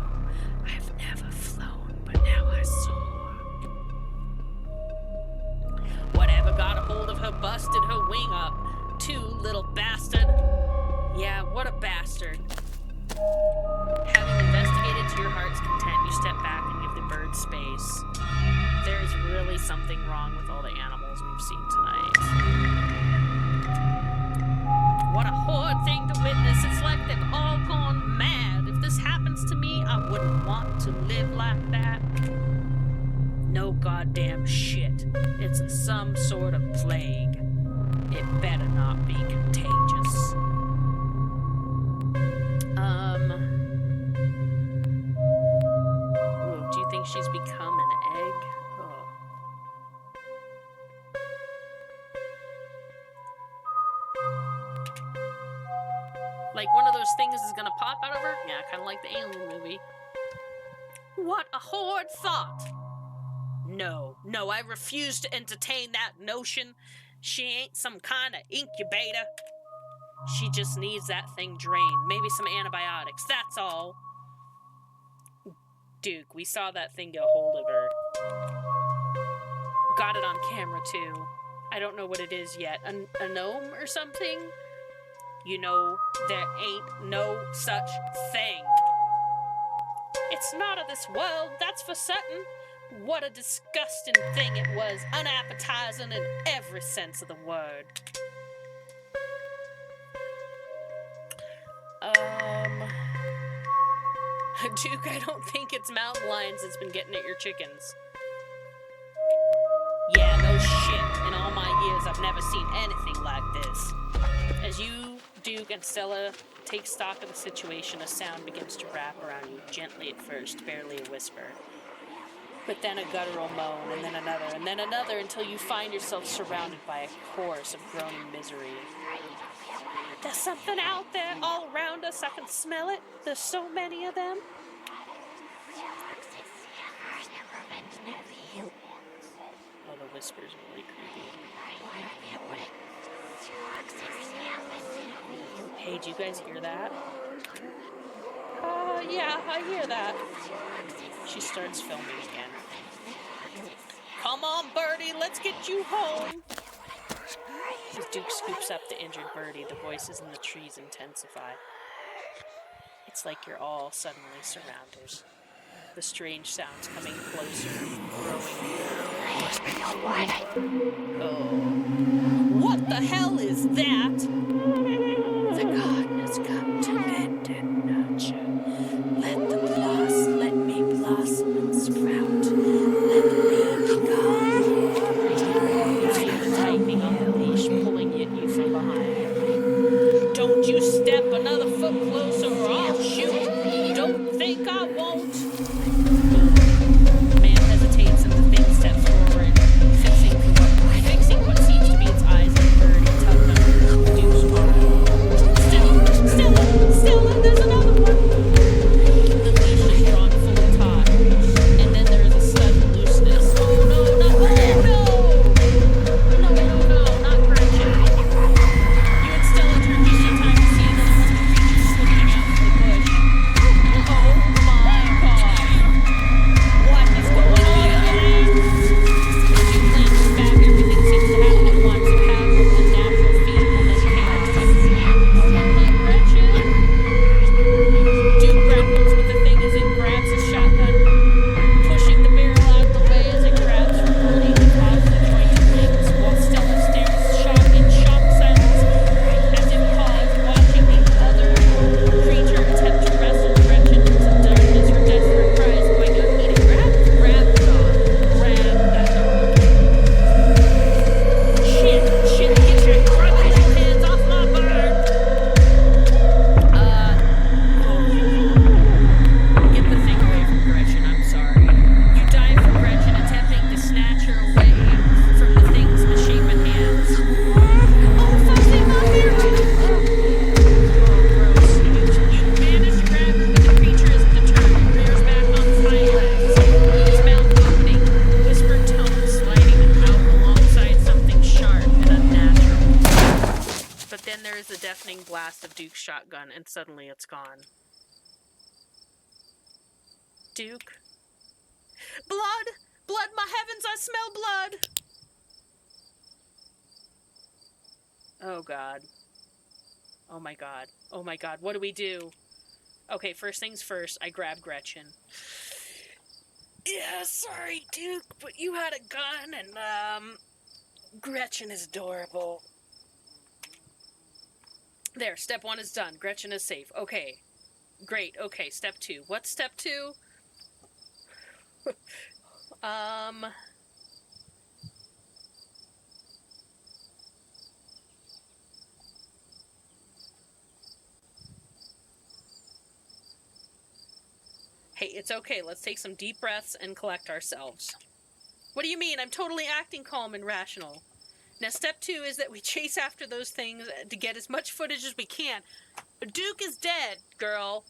I've never flown, but now I soar. Whatever got a hold of her busted her wing up. Too, little bastard. Yeah, what a bastard. Having investigated to your heart's content, you step back and give the bird space. There is really something wrong with all the animals we've seen tonight. What a horrid thing to witness. It's like they've all gone mad. If this happens to me, I wouldn't want to live like that. No goddamn shit. It's some sort of plague. It better not be contagious. Ooh, do you think she's become an egg? Oh. Like one of those things is gonna pop out of her? Yeah, kind of like the Alien movie. What a horrid thought! No, I refuse to entertain that notion. She ain't some kind of incubator. She just needs that thing drained. Maybe some antibiotics, that's all. Duke, we saw that thing get a hold of her. Got it on camera, too. I don't know what it is yet. A gnome or something? You know, there ain't no such thing. It's not of this world, that's for certain. What a disgusting thing it was, unappetizing in every sense of the word. Duke, I don't think it's mountain lions that's been getting at your chickens. Yeah, no shit. In all my years, I've never seen anything like this. As you, Duke, and Stella take stock of the situation, a sound begins to wrap around you, gently at first, barely a whisper. But then a guttural moan, and then another, until you find yourself surrounded by a chorus of groaning misery. There's something out there all around us. I can smell it. There's so many of them. Oh, the whisper's really creepy. Hey, do you guys hear that? Yeah, I hear that. She starts filming again. Come on, Birdie, let's get you home. As Duke scoops up the injured Birdie, the voices in the trees intensify. It's like you're all suddenly surrounded. The strange sounds coming closer, growing louder. Oh. What the hell is that? The garden has come to mend and nurture. Let me blossom and sprout. Let me be God. You feel the tightening on the leash pulling at you from behind. Don't you step another foot closer or I'll shoot. Don't think I won't. The man hesitates and the thing steps forward, fixing what seems to be its eyes on Birdie tucked under Duke's arm. Stella, there's another one. The leash is drawn fully taut, and then there is a sudden looseness. Oh no, not Gretchen. You and Stella turn just in time to see another one of the creatures slipping out from the bush. Oh my god. What is going on in the land? As you glances back, everything seems to happen at once. A pattern of unnatural feet and then chaos. Oh no, not Gretchen. Duke grapples with the thing as it grabs his shotgun, pushing the barrel out of the way as it grabs for Birdie with oddly jointed limbs, while Stella stares in shocked silence as if paused, watching the other creature attempt to wrestle Gretchen into darkness. Her desperate cries going unheeded. Grab the dog. Grab that dog. Shit, get your crummy hands off my bird! Get the thing away from Gretchen, I'm sorry. You dive for Gretchen, attempting to snatch her away from the thing's misshapen hands. Oh, Fuzzy, not here! Oh, gross. You manage to grab her, but the creature isn't deterred. It rears back on its hind legs, its mouth opening, whispered tones sliding out alongside something sharp and unnatural. But then there is a deafening blast of Duke's shotgun, and suddenly it's gone. Duke? Blood! Blood, my heavens, I smell blood! Oh god. Oh my god. Oh my god, what do we do? Okay, first things first, I grab Gretchen. Yeah, sorry, Duke, but you had a gun, and, Gretchen is adorable. There, step 1 is done. Gretchen is safe. Okay. Great, okay, step 2. What's step 2? Hey, it's okay. Let's take some deep breaths and collect ourselves. What do you mean? I'm totally acting calm and rational. Now, step 2 is that we chase after those things to get as much footage as we can. Duke is dead, girl.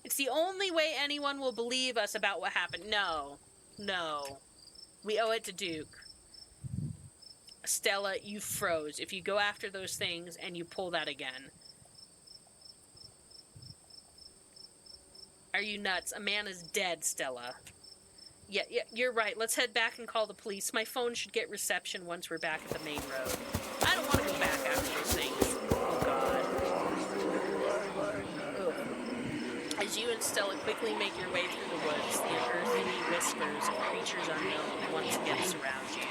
It's the only way anyone will believe us about what happened. No. We owe it to Duke. Stella, you froze. If you go after those things and you pull that again. Are you nuts? A man is dead, Stella. Yeah, you're right. Let's head back and call the police. My phone should get reception once we're back at the main road. I don't want to go back after those things. Oh, God. Ugh. As you and Stella quickly make your way through the woods, the unearthly whispers of creatures unknown once again surround you.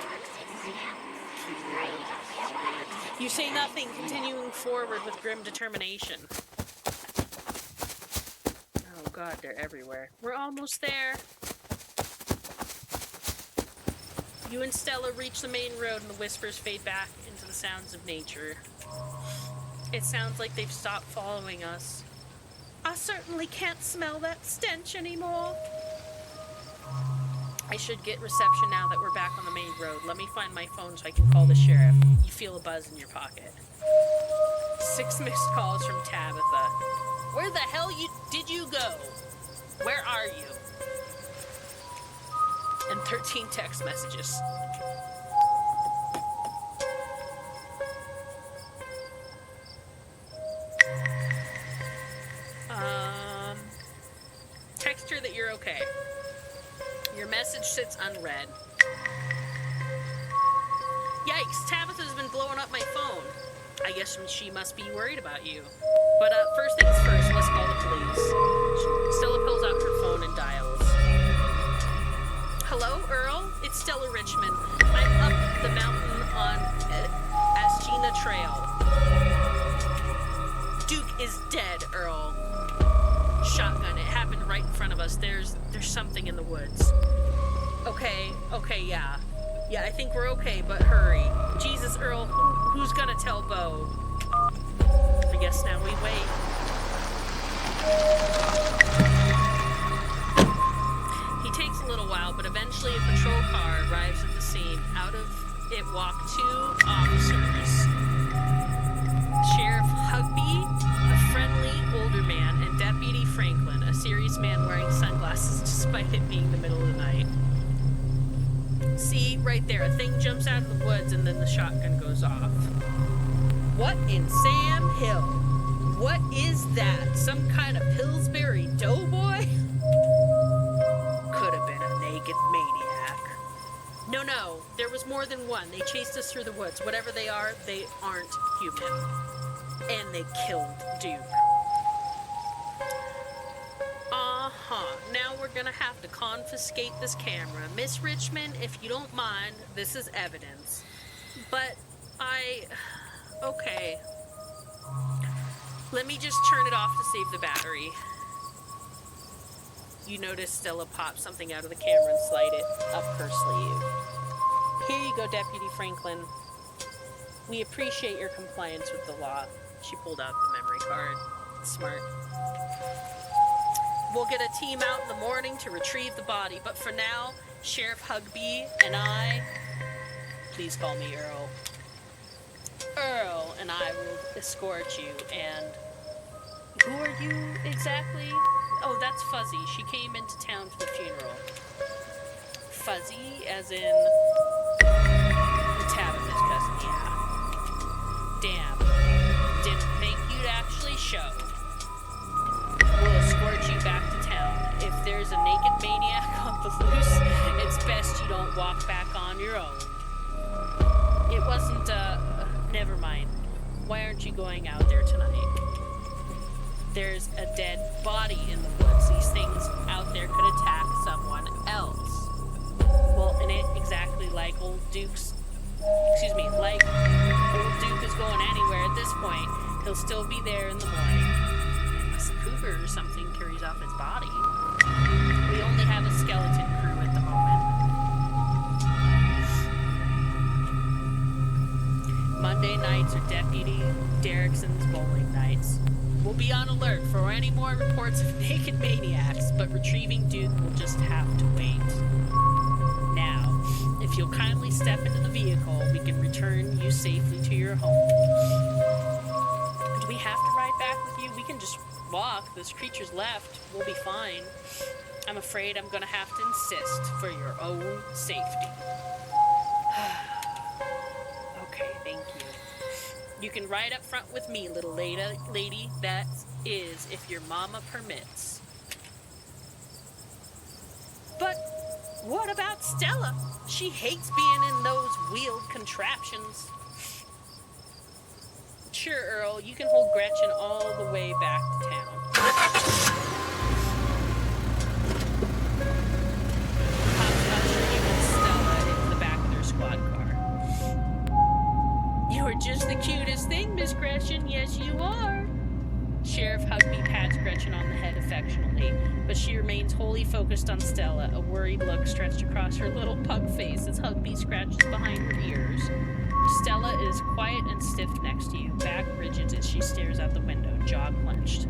You say nothing, continuing forward with grim determination. Oh, God, they're everywhere. We're almost there. You and Stella reach the main road and the whispers fade back into the sounds of nature. It sounds like they've stopped following us. I certainly can't smell that stench anymore. I should get reception now that we're back on the main road. Let me find my phone so I can call the sheriff. You feel a buzz in your pocket. 6 missed calls from Tabitha. Where the hell did you go? Where are you? And 13 text messages. okay. Your message sits unread. Yikes, Tabitha's been blowing up my phone. I guess she must be worried about you. But first things first, let's call the police. Stella pulls out her phone and dials. Hello, Earl? It's Stella Richmond. I'm up the mountain on Asgina Trail. Duke is dead, Earl. Shotgun. It happened right in front of us. There's something in the woods. Okay, yeah. Yeah, I think we're okay, but hurry. Jesus, Earl, who's gonna tell Bo? I guess now we wait. He takes a little while, but eventually a patrol car arrives at the scene. Out of it walk 2 officers. Sheriff Hugby, a friendly older man, and Deputy Franklin, a serious man wearing sunglasses despite it being the middle of the night. See, right there, a thing jumps out of the woods and then the shotgun goes off. What in Sam Hill? What is that? Some kind of Pillsbury doughboy? Could have been a naked maniac. No, there was more than one. They chased us through the woods. Whatever they are, they aren't human. And they killed Duke. Now we're gonna have to confiscate this camera. Miss Richmond, if you don't mind, this is evidence. But okay. Let me just turn it off to save the battery. You notice Stella pops something out of the camera and slide it up her sleeve. Here you go, Deputy Franklin. We appreciate your compliance with the law. She pulled out the memory card. Smart. We'll get a team out in the morning to retrieve the body, but for now, Sheriff Hugby and I, please call me Earl. Earl and I will escort you, and who are you exactly? Oh, that's Fuzzy. She came into town for the funeral. Fuzzy, as in Tabitha's cousin, yeah. Damn. Didn't think you'd actually show. We'll escort you back to town. If there's a naked maniac on the loose, it's best you don't walk back on your own. It wasn't, never mind. Why aren't you going out there tonight? There's a dead body in the woods. These things out there could attack someone else. Well, and it exactly like like old Duke is going anywhere at this point. He'll still be there in the morning. Unless a cougar or something carries off his body. We only have a skeleton crew at the moment. Monday nights are Deputy Derrickson's bowling nights. We'll be on alert for any more reports of naked maniacs, but retrieving Duke will just have to wait. Now, if you'll kindly step into the vehicle, we can return you safely to your home. Do we have to ride back with you? We can just walk. Those creatures left. We'll be fine. I'm afraid I'm gonna have to insist for your own safety. Okay, thank you. You can ride up front with me, little lady. That is, if your mama permits. But what about Stella? She hates being in those wheeled contraptions. Sure, Earl, you can hold Gretchen all the way back to town. You're just the cutest thing, Miss Gretchen. Yes, you are. Sheriff Hugby pats Gretchen on the head affectionately, but she remains wholly focused on Stella, a worried look stretched across her little pug face as Hugby scratches behind her ears. Stella is quiet and stiff next to you, back rigid as she stares out the window, jaw clenched.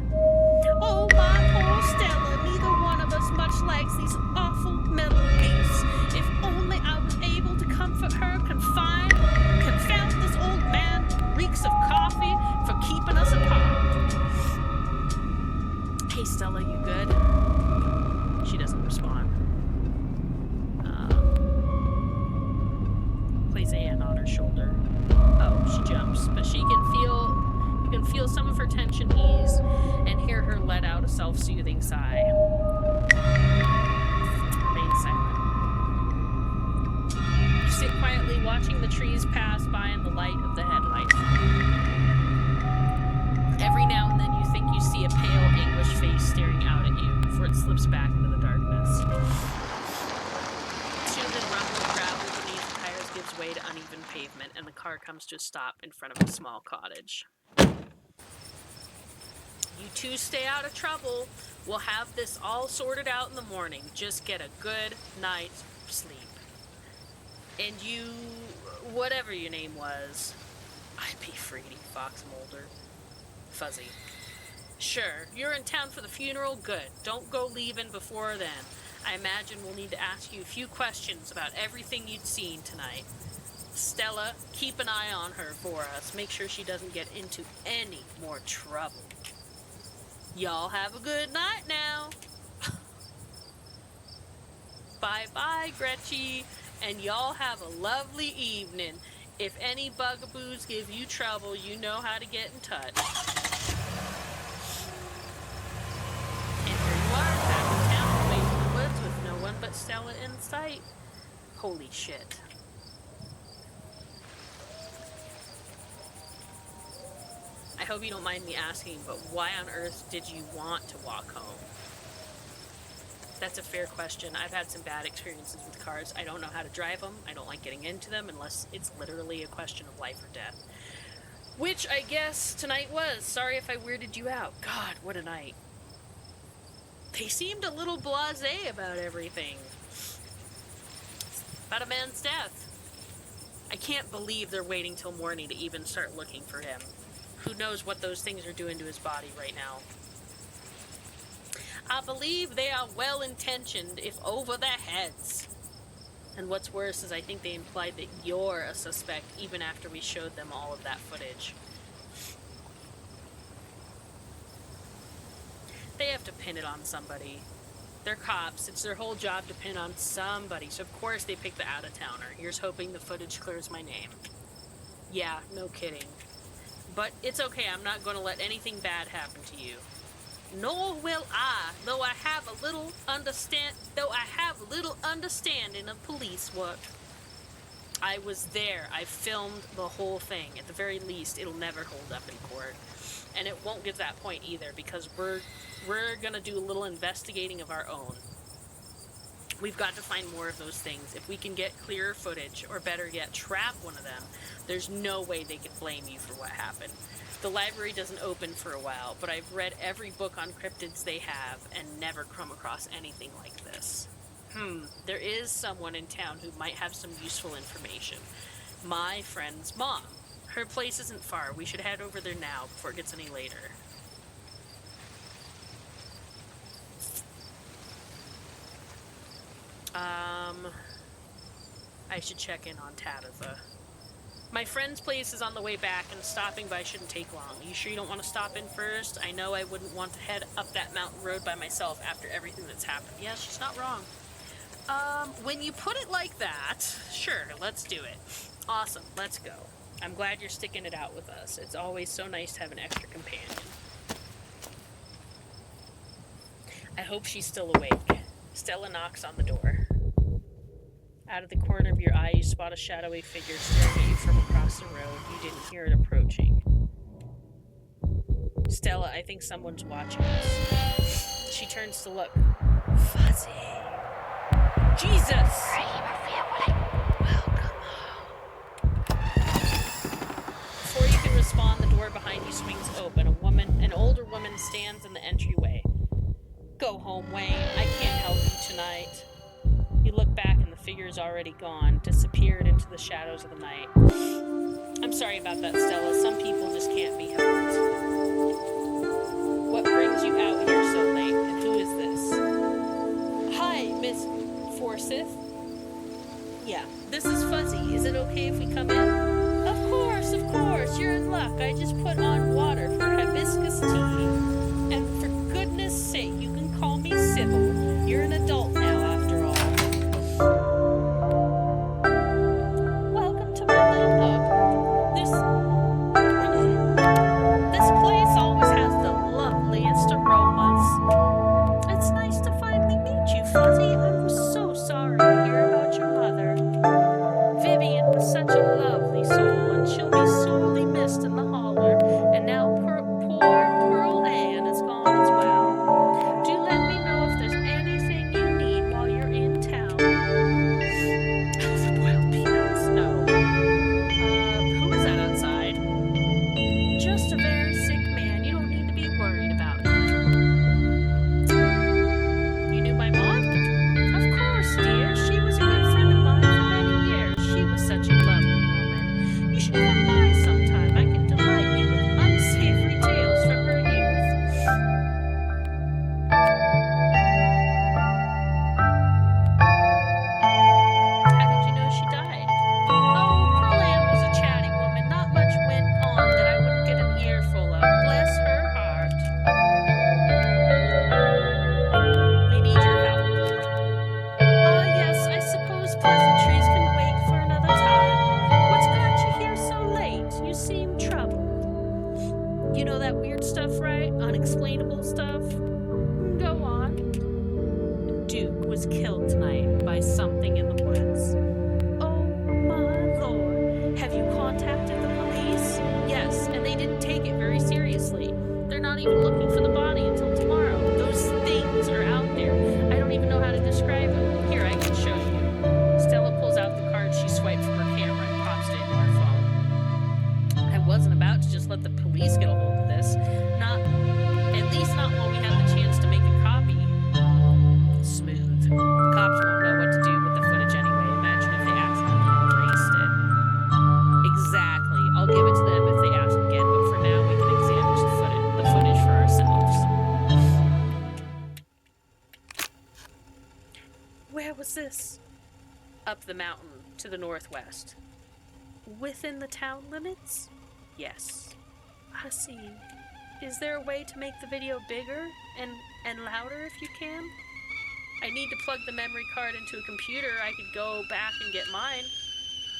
Oh, my poor Stella, neither one of us much likes these awful metal beasts. If only I was able to comfort her, confound this old man reeks of coffee for keeping us apart. Hey, Stella, you good? She doesn't respond. Plays a hand on her shoulder. Oh, she jumps, but you can feel some of her tension ease and hear her let out a self-soothing sigh. watching the trees pass by in the light of the headlights. Every now and then you think you see a pale, anguished face staring out at you before it slips back into the darkness. Soon the rumbling gravel beneath the tires gives way to uneven pavement, and the car comes to a stop in front of a small cottage. You two stay out of trouble. We'll have this all sorted out in the morning. Just get a good night's sleep. And you, whatever your name was, I'd be Freedy Fox Mulder. Fuzzy. Sure, you're in town for the funeral? Good. Don't go leaving before then. I imagine we'll need to ask you a few questions about everything you'd seen tonight. Stella, keep an eye on her for us. Make sure she doesn't get into any more trouble. Y'all have a good night now. Bye-bye, Gretchy. And y'all have a lovely evening. If any bugaboos give you trouble, you know how to get in touch. And here you are, back in town, away from the woods with no one but Stella in sight. Holy shit. I hope you don't mind me asking, but why on earth did you want to walk home? That's a fair question. I've had some bad experiences with cars. I don't know how to drive them. I don't like getting into them unless it's literally a question of life or death. Which I guess tonight was. Sorry if I weirded you out. God, what a night. They seemed a little blasé about everything. About a man's death. I can't believe they're waiting till morning to even start looking for him. Who knows what those things are doing to his body right now. I believe they are well-intentioned, if over their heads. And what's worse is I think they implied that you're a suspect even after we showed them all of that footage. They have to pin it on somebody. They're cops. It's their whole job to pin on somebody. So of course they pick the out-of-towner. Here's hoping the footage clears my name. Yeah, no kidding. But it's okay. I'm not going to let anything bad happen to you. Nor will I, though I have a little understanding of police work. I was there. I filmed the whole thing. At the very least, it'll never hold up in court. And it won't get to that point either, because we're gonna do a little investigating of our own. We've got to find more of those things. If we can get clearer footage, or better yet, trap one of them, there's no way they could blame you for what happened. The library doesn't open for a while, but I've read every book on cryptids they have and never come across anything like this. There is someone in town who might have some useful information. My friend's mom. Her place isn't far. We should head over there now before it gets any later. I should check in on Tabitha. My friend's place is on the way back, and stopping by shouldn't take long. You sure you don't want to stop in first? I know I wouldn't want to head up that mountain road by myself after everything that's happened. Yeah, she's not wrong. When you put it like that, sure, let's do it. Awesome, let's go. I'm glad you're sticking it out with us. It's always so nice to have an extra companion. I hope she's still awake. Stella knocks on the door. Out of the corner of your eye, you spot a shadowy figure staring at you from across the road. You didn't hear it approaching. Stella, I think someone's watching us. She turns to look. Fuzzy. Jesus! Welcome home. Before you can respond, the door behind you swings open. An older woman stands in the entryway. Go home, Wayne. I can't help you tonight. You look back and the figure is already gone, disappeared into the shadows of the night. I'm sorry about that, Stella. Some people just can't be helped. What brings you out here so late, and who is this? Hi, Miss Forsyth. Yeah, this is Fuzzy. Is it okay if we come in? Of course, you're in luck. I just put on water for hibiscus tea. And for goodness sake, you can call me Sybil. You're an adult now, after all. Welcome to my little pub. This place always has the loveliest aromas. It's nice to finally meet you, Fuzzy. I'm so sorry to hear about your mother. Vivian was such the holler, and now poor Pearl Ann is gone as well. Do let me know if there's anything you need while you're in town. The boiled peanuts, no. Who is that outside? Just a very sick man. You don't need to be worried about him. You knew my mom? Of course, dear. She was a good friend of mine for many years. She was such a lovely woman. You should come by sometime. I can delight you with unsavory tales from her youth. How did you know she died? Oh, Pearl Ann was a chatty woman. Not much went on that I wouldn't get an earful of. Bless her heart. We need your help. Yes, I suppose pleasantries can wait for another time. What's got you here so late? You seem troubled. You know that weird stuff, right? Unexplainable stuff? Go on. Duke was killed tonight by something in the woods. Oh my lord. Have you contacted the police? Yes, and they didn't take it very seriously. They're not even looking for the body until tomorrow. Those things are out there. I don't even know how to describe them. Here, I can show you. Stella pulls out the card she swiped from her camera and pops it into her phone. I wasn't about to just let the police get a hold of this. At least not while we had the chance to make a copy. Smooth. The cops won't know what to do with the footage anyway. Imagine if they accidentally erased it. Exactly. I'll give it to them if they ask again, but for now we can examine the footage for ourselves. Where was this? Up the mountain to the northwest. Within the town limits? Yes. I see. Is there a way to make the video bigger and louder if you can? I need to plug the memory card into a computer. I could go back and get mine.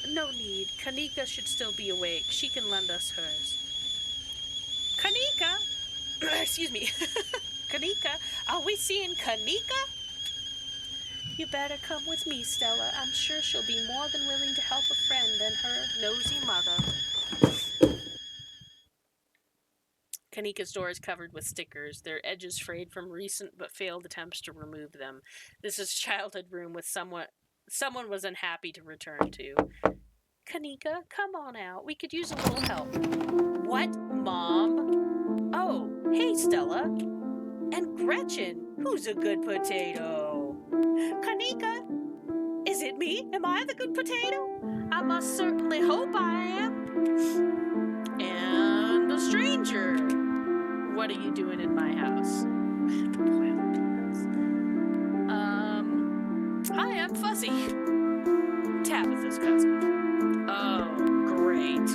No need. Kanika should still be awake. She can lend us hers. Kanika? Excuse me. Kanika? Are we seeing Kanika? You better come with me, Stella. I'm sure she'll be more than willing to help a friend and her nosy mother. Kanika's door is covered with stickers, their edges frayed from recent but failed attempts to remove them. This is a childhood room with someone was unhappy to return to. Kanika, come on out. We could use a little help. What, Mom? Oh, hey, Stella. And Gretchen, who's a good potato? Kanika, is it me? Am I the good potato? I must certainly hope I am. And the stranger. What are you doing in my house? Hi, I'm Fuzzy. Tabitha's cousin. Oh, great.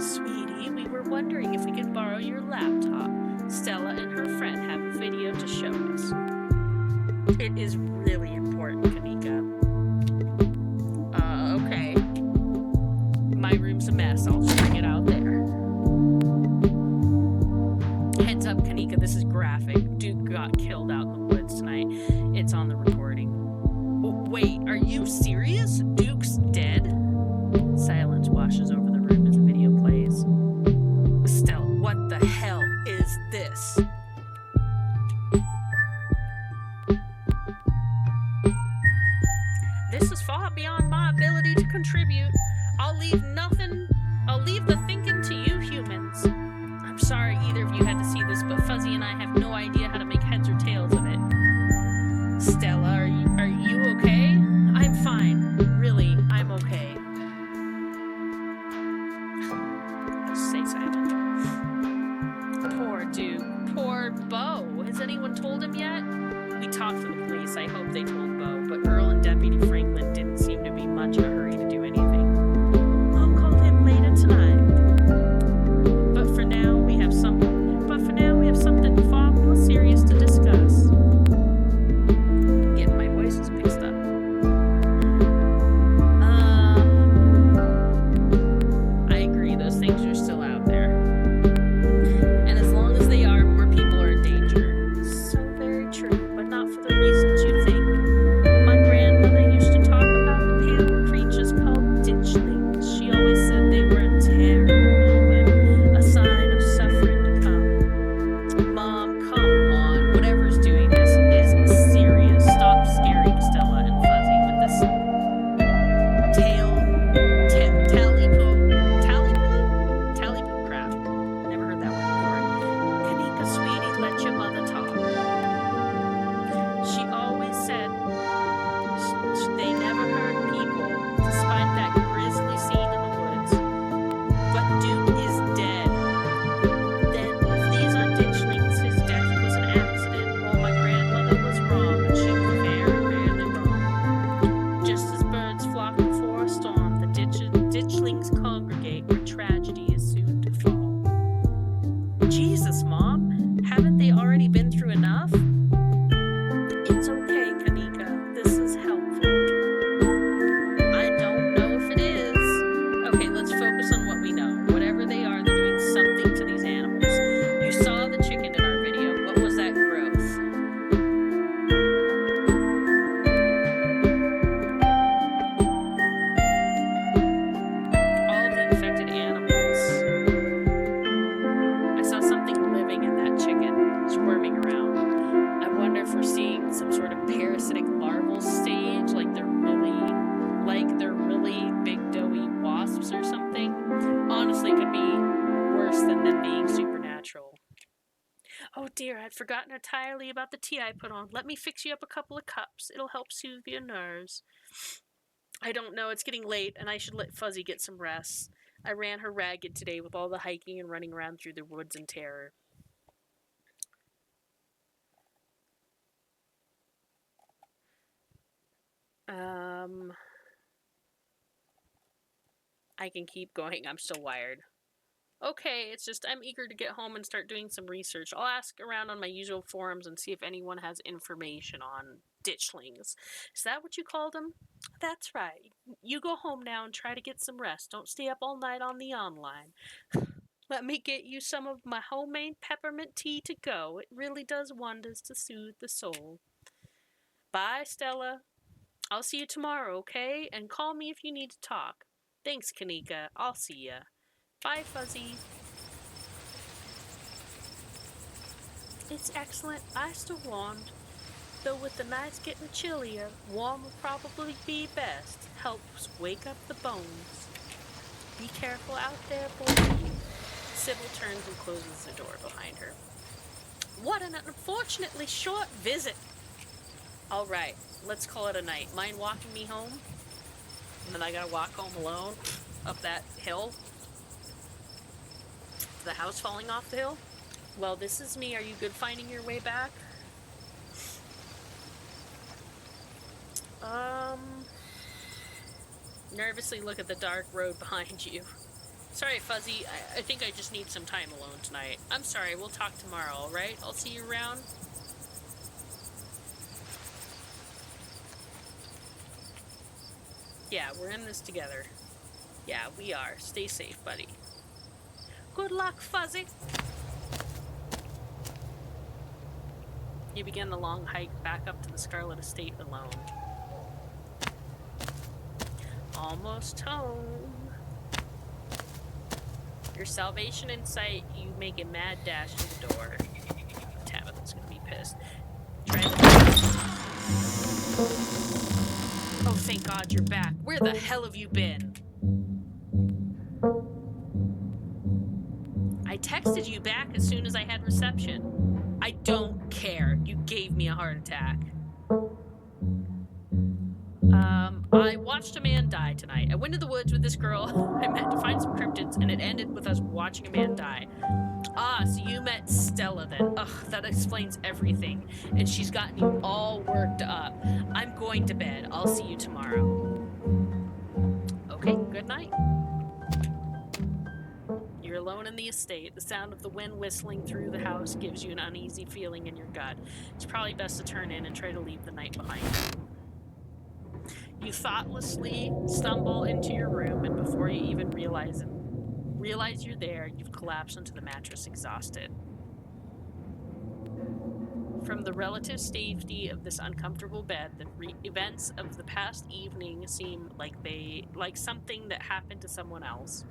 Sweetie, we were wondering if we could borrow your laptop. Stella and her friend have a video to show us. It is really important, Kanika. Okay. My room's a mess. I'll just bring it out there. Heads up, Kanika, this is graphic. Duke got killed out in the woods tonight. It's on the recording. Wait, are you serious? Duke's dead? Silence washes over the room as the video plays. Stella, what the hell is this? This is far beyond my ability to contribute. I'll leave the thinking to you humans. I'm sorry either of you had to see this, but Fuzzy and I have no idea how to make heads or tails of it. Stella, are you okay? I'm fine. Really, I'm okay. Just stay silent. Poor Duke. Poor Bo. Has anyone told him yet? We talked to the police. I hope they told Bo, but Earl and Deputy Franklin didn't seem to be much in a hurry to do anything. I'll call him later tonight. But for now, we have something far more serious to discuss. Getting my voices mixed up. I agree, those things are still out there. And as long as they are, more people are in danger. So very true, but not for the reasons you think. My grandmother used to talk Jesus, Mom. Haven't they already been through enough? It's okay, Kanika. This is helpful. I don't know if it is. Okay, let's focus on what we know. Whatever they are, they're doing something to these animals. You saw the chicken in our video. What was that growth? All the infected animals. I saw something living in that chicken, squirming around. I wonder if we're seeing some sort of parasitic larval stage, like they're really big doughy wasps or something. Honestly, it could be worse than them being supernatural. Oh dear, I'd forgotten entirely about the tea I put on. Let me fix you up a couple of cups. It'll help soothe your nerves. I don't know, it's getting late, and I should let Fuzzy get some rest. I ran her ragged today with all the hiking and running around through the woods in terror. I can keep going. I'm still wired. Okay, it's just I'm eager to get home and start doing some research. I'll ask around on my usual forums and see if anyone has information on ditchlings. Is that what you called them? That's right. You go home now and try to get some rest. Don't stay up all night on the online. Let me get you some of my homemade peppermint tea to go. It really does wonders to soothe the soul. Bye, Stella. I'll see you tomorrow, okay? And call me if you need to talk. Thanks, Kanika. I'll see ya. Bye, Fuzzy. It's excellent, ice to warmed. Though with the nights getting chillier, warm will probably be best. Helps wake up the bones. Be careful out there, boy. Sybil turns and closes the door behind her. What an unfortunately short visit. All right, let's call it a night. Mind walking me home? And then I gotta walk home alone up that hill. The house falling off the hill? Well, this is me. Are you good finding your way back? Nervously look at the dark road behind you. Sorry, Fuzzy. I think I just need some time alone tonight. I'm sorry. We'll talk tomorrow, alright? I'll see you around. Yeah, we're in this together. Yeah, we are. Stay safe, buddy. Good luck, Fuzzy. You begin the long hike back up to the Scarlet estate alone. Almost home. Your salvation in sight, you make a mad dash to the door. Tabitha's gonna be pissed. Try the Oh, thank God you're back. Where the hell have you been? I texted you back as soon as I had reception. I don't care. You gave me a heart attack. I watched a man die tonight. I went to the woods with this girl I met to find some cryptids, and it ended with us watching a man die. Ah, so you met Stella then. Ugh, that explains everything. And she's gotten you all worked up. I'm going to bed. I'll see you tomorrow. Okay, good night. You're alone in the estate. The sound of the wind whistling through the house gives you an uneasy feeling in your gut. It's probably best to turn in and try to leave the night behind you. You thoughtlessly stumble into your room, and before you even realize you're there, you've collapsed into the mattress exhausted. From the relative safety of this uncomfortable bed, the events of the past evening seem like something that happened to someone else.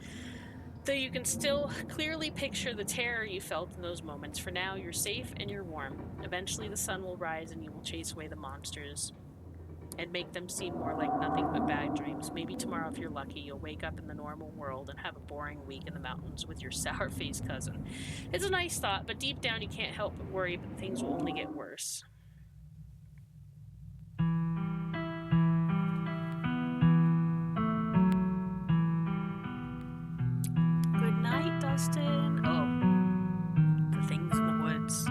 Though you can still clearly picture the terror you felt in those moments. For now, you're safe and you're warm. Eventually the sun will rise and you will chase away the monsters and make them seem more like nothing but bad dreams. Maybe tomorrow, if you're lucky, you'll wake up in the normal world and have a boring week in the mountains with your sour-faced cousin. It's a nice thought, but deep down you can't help but worry that things will only get worse. Good night, Dustin. Oh, the things in the woods.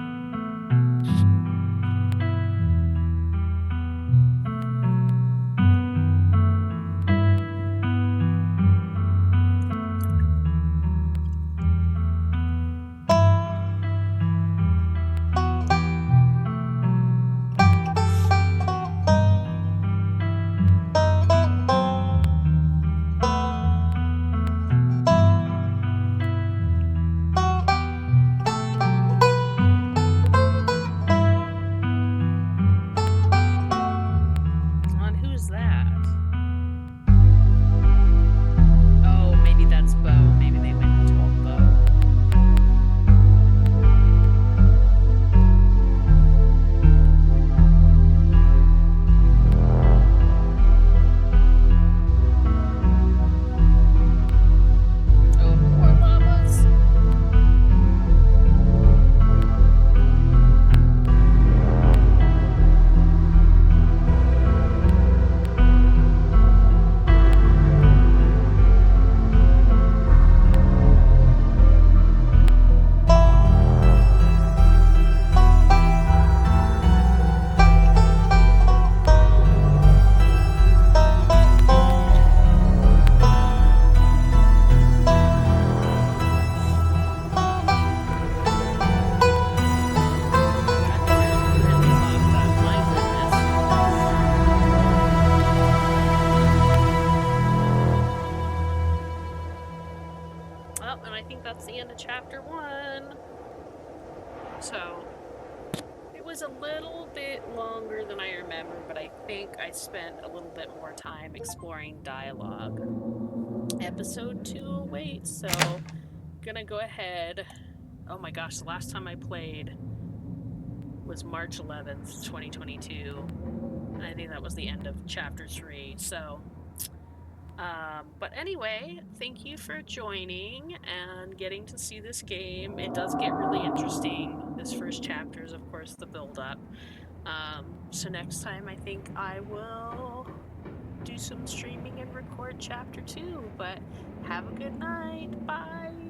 chapter 1. So, it was a little bit longer than I remember, but I think I spent a little bit more time exploring dialogue. Episode 2 awaits, so gonna go ahead. Oh my gosh, the last time I played was March 11th, 2022. And I think that was the end of chapter 3, so... but anyway, thank you for joining and getting to see this game. It does get really interesting. This first chapter is, of course, the build-up. So next time I think I will do some streaming and record chapter 2. But have a good night. Bye!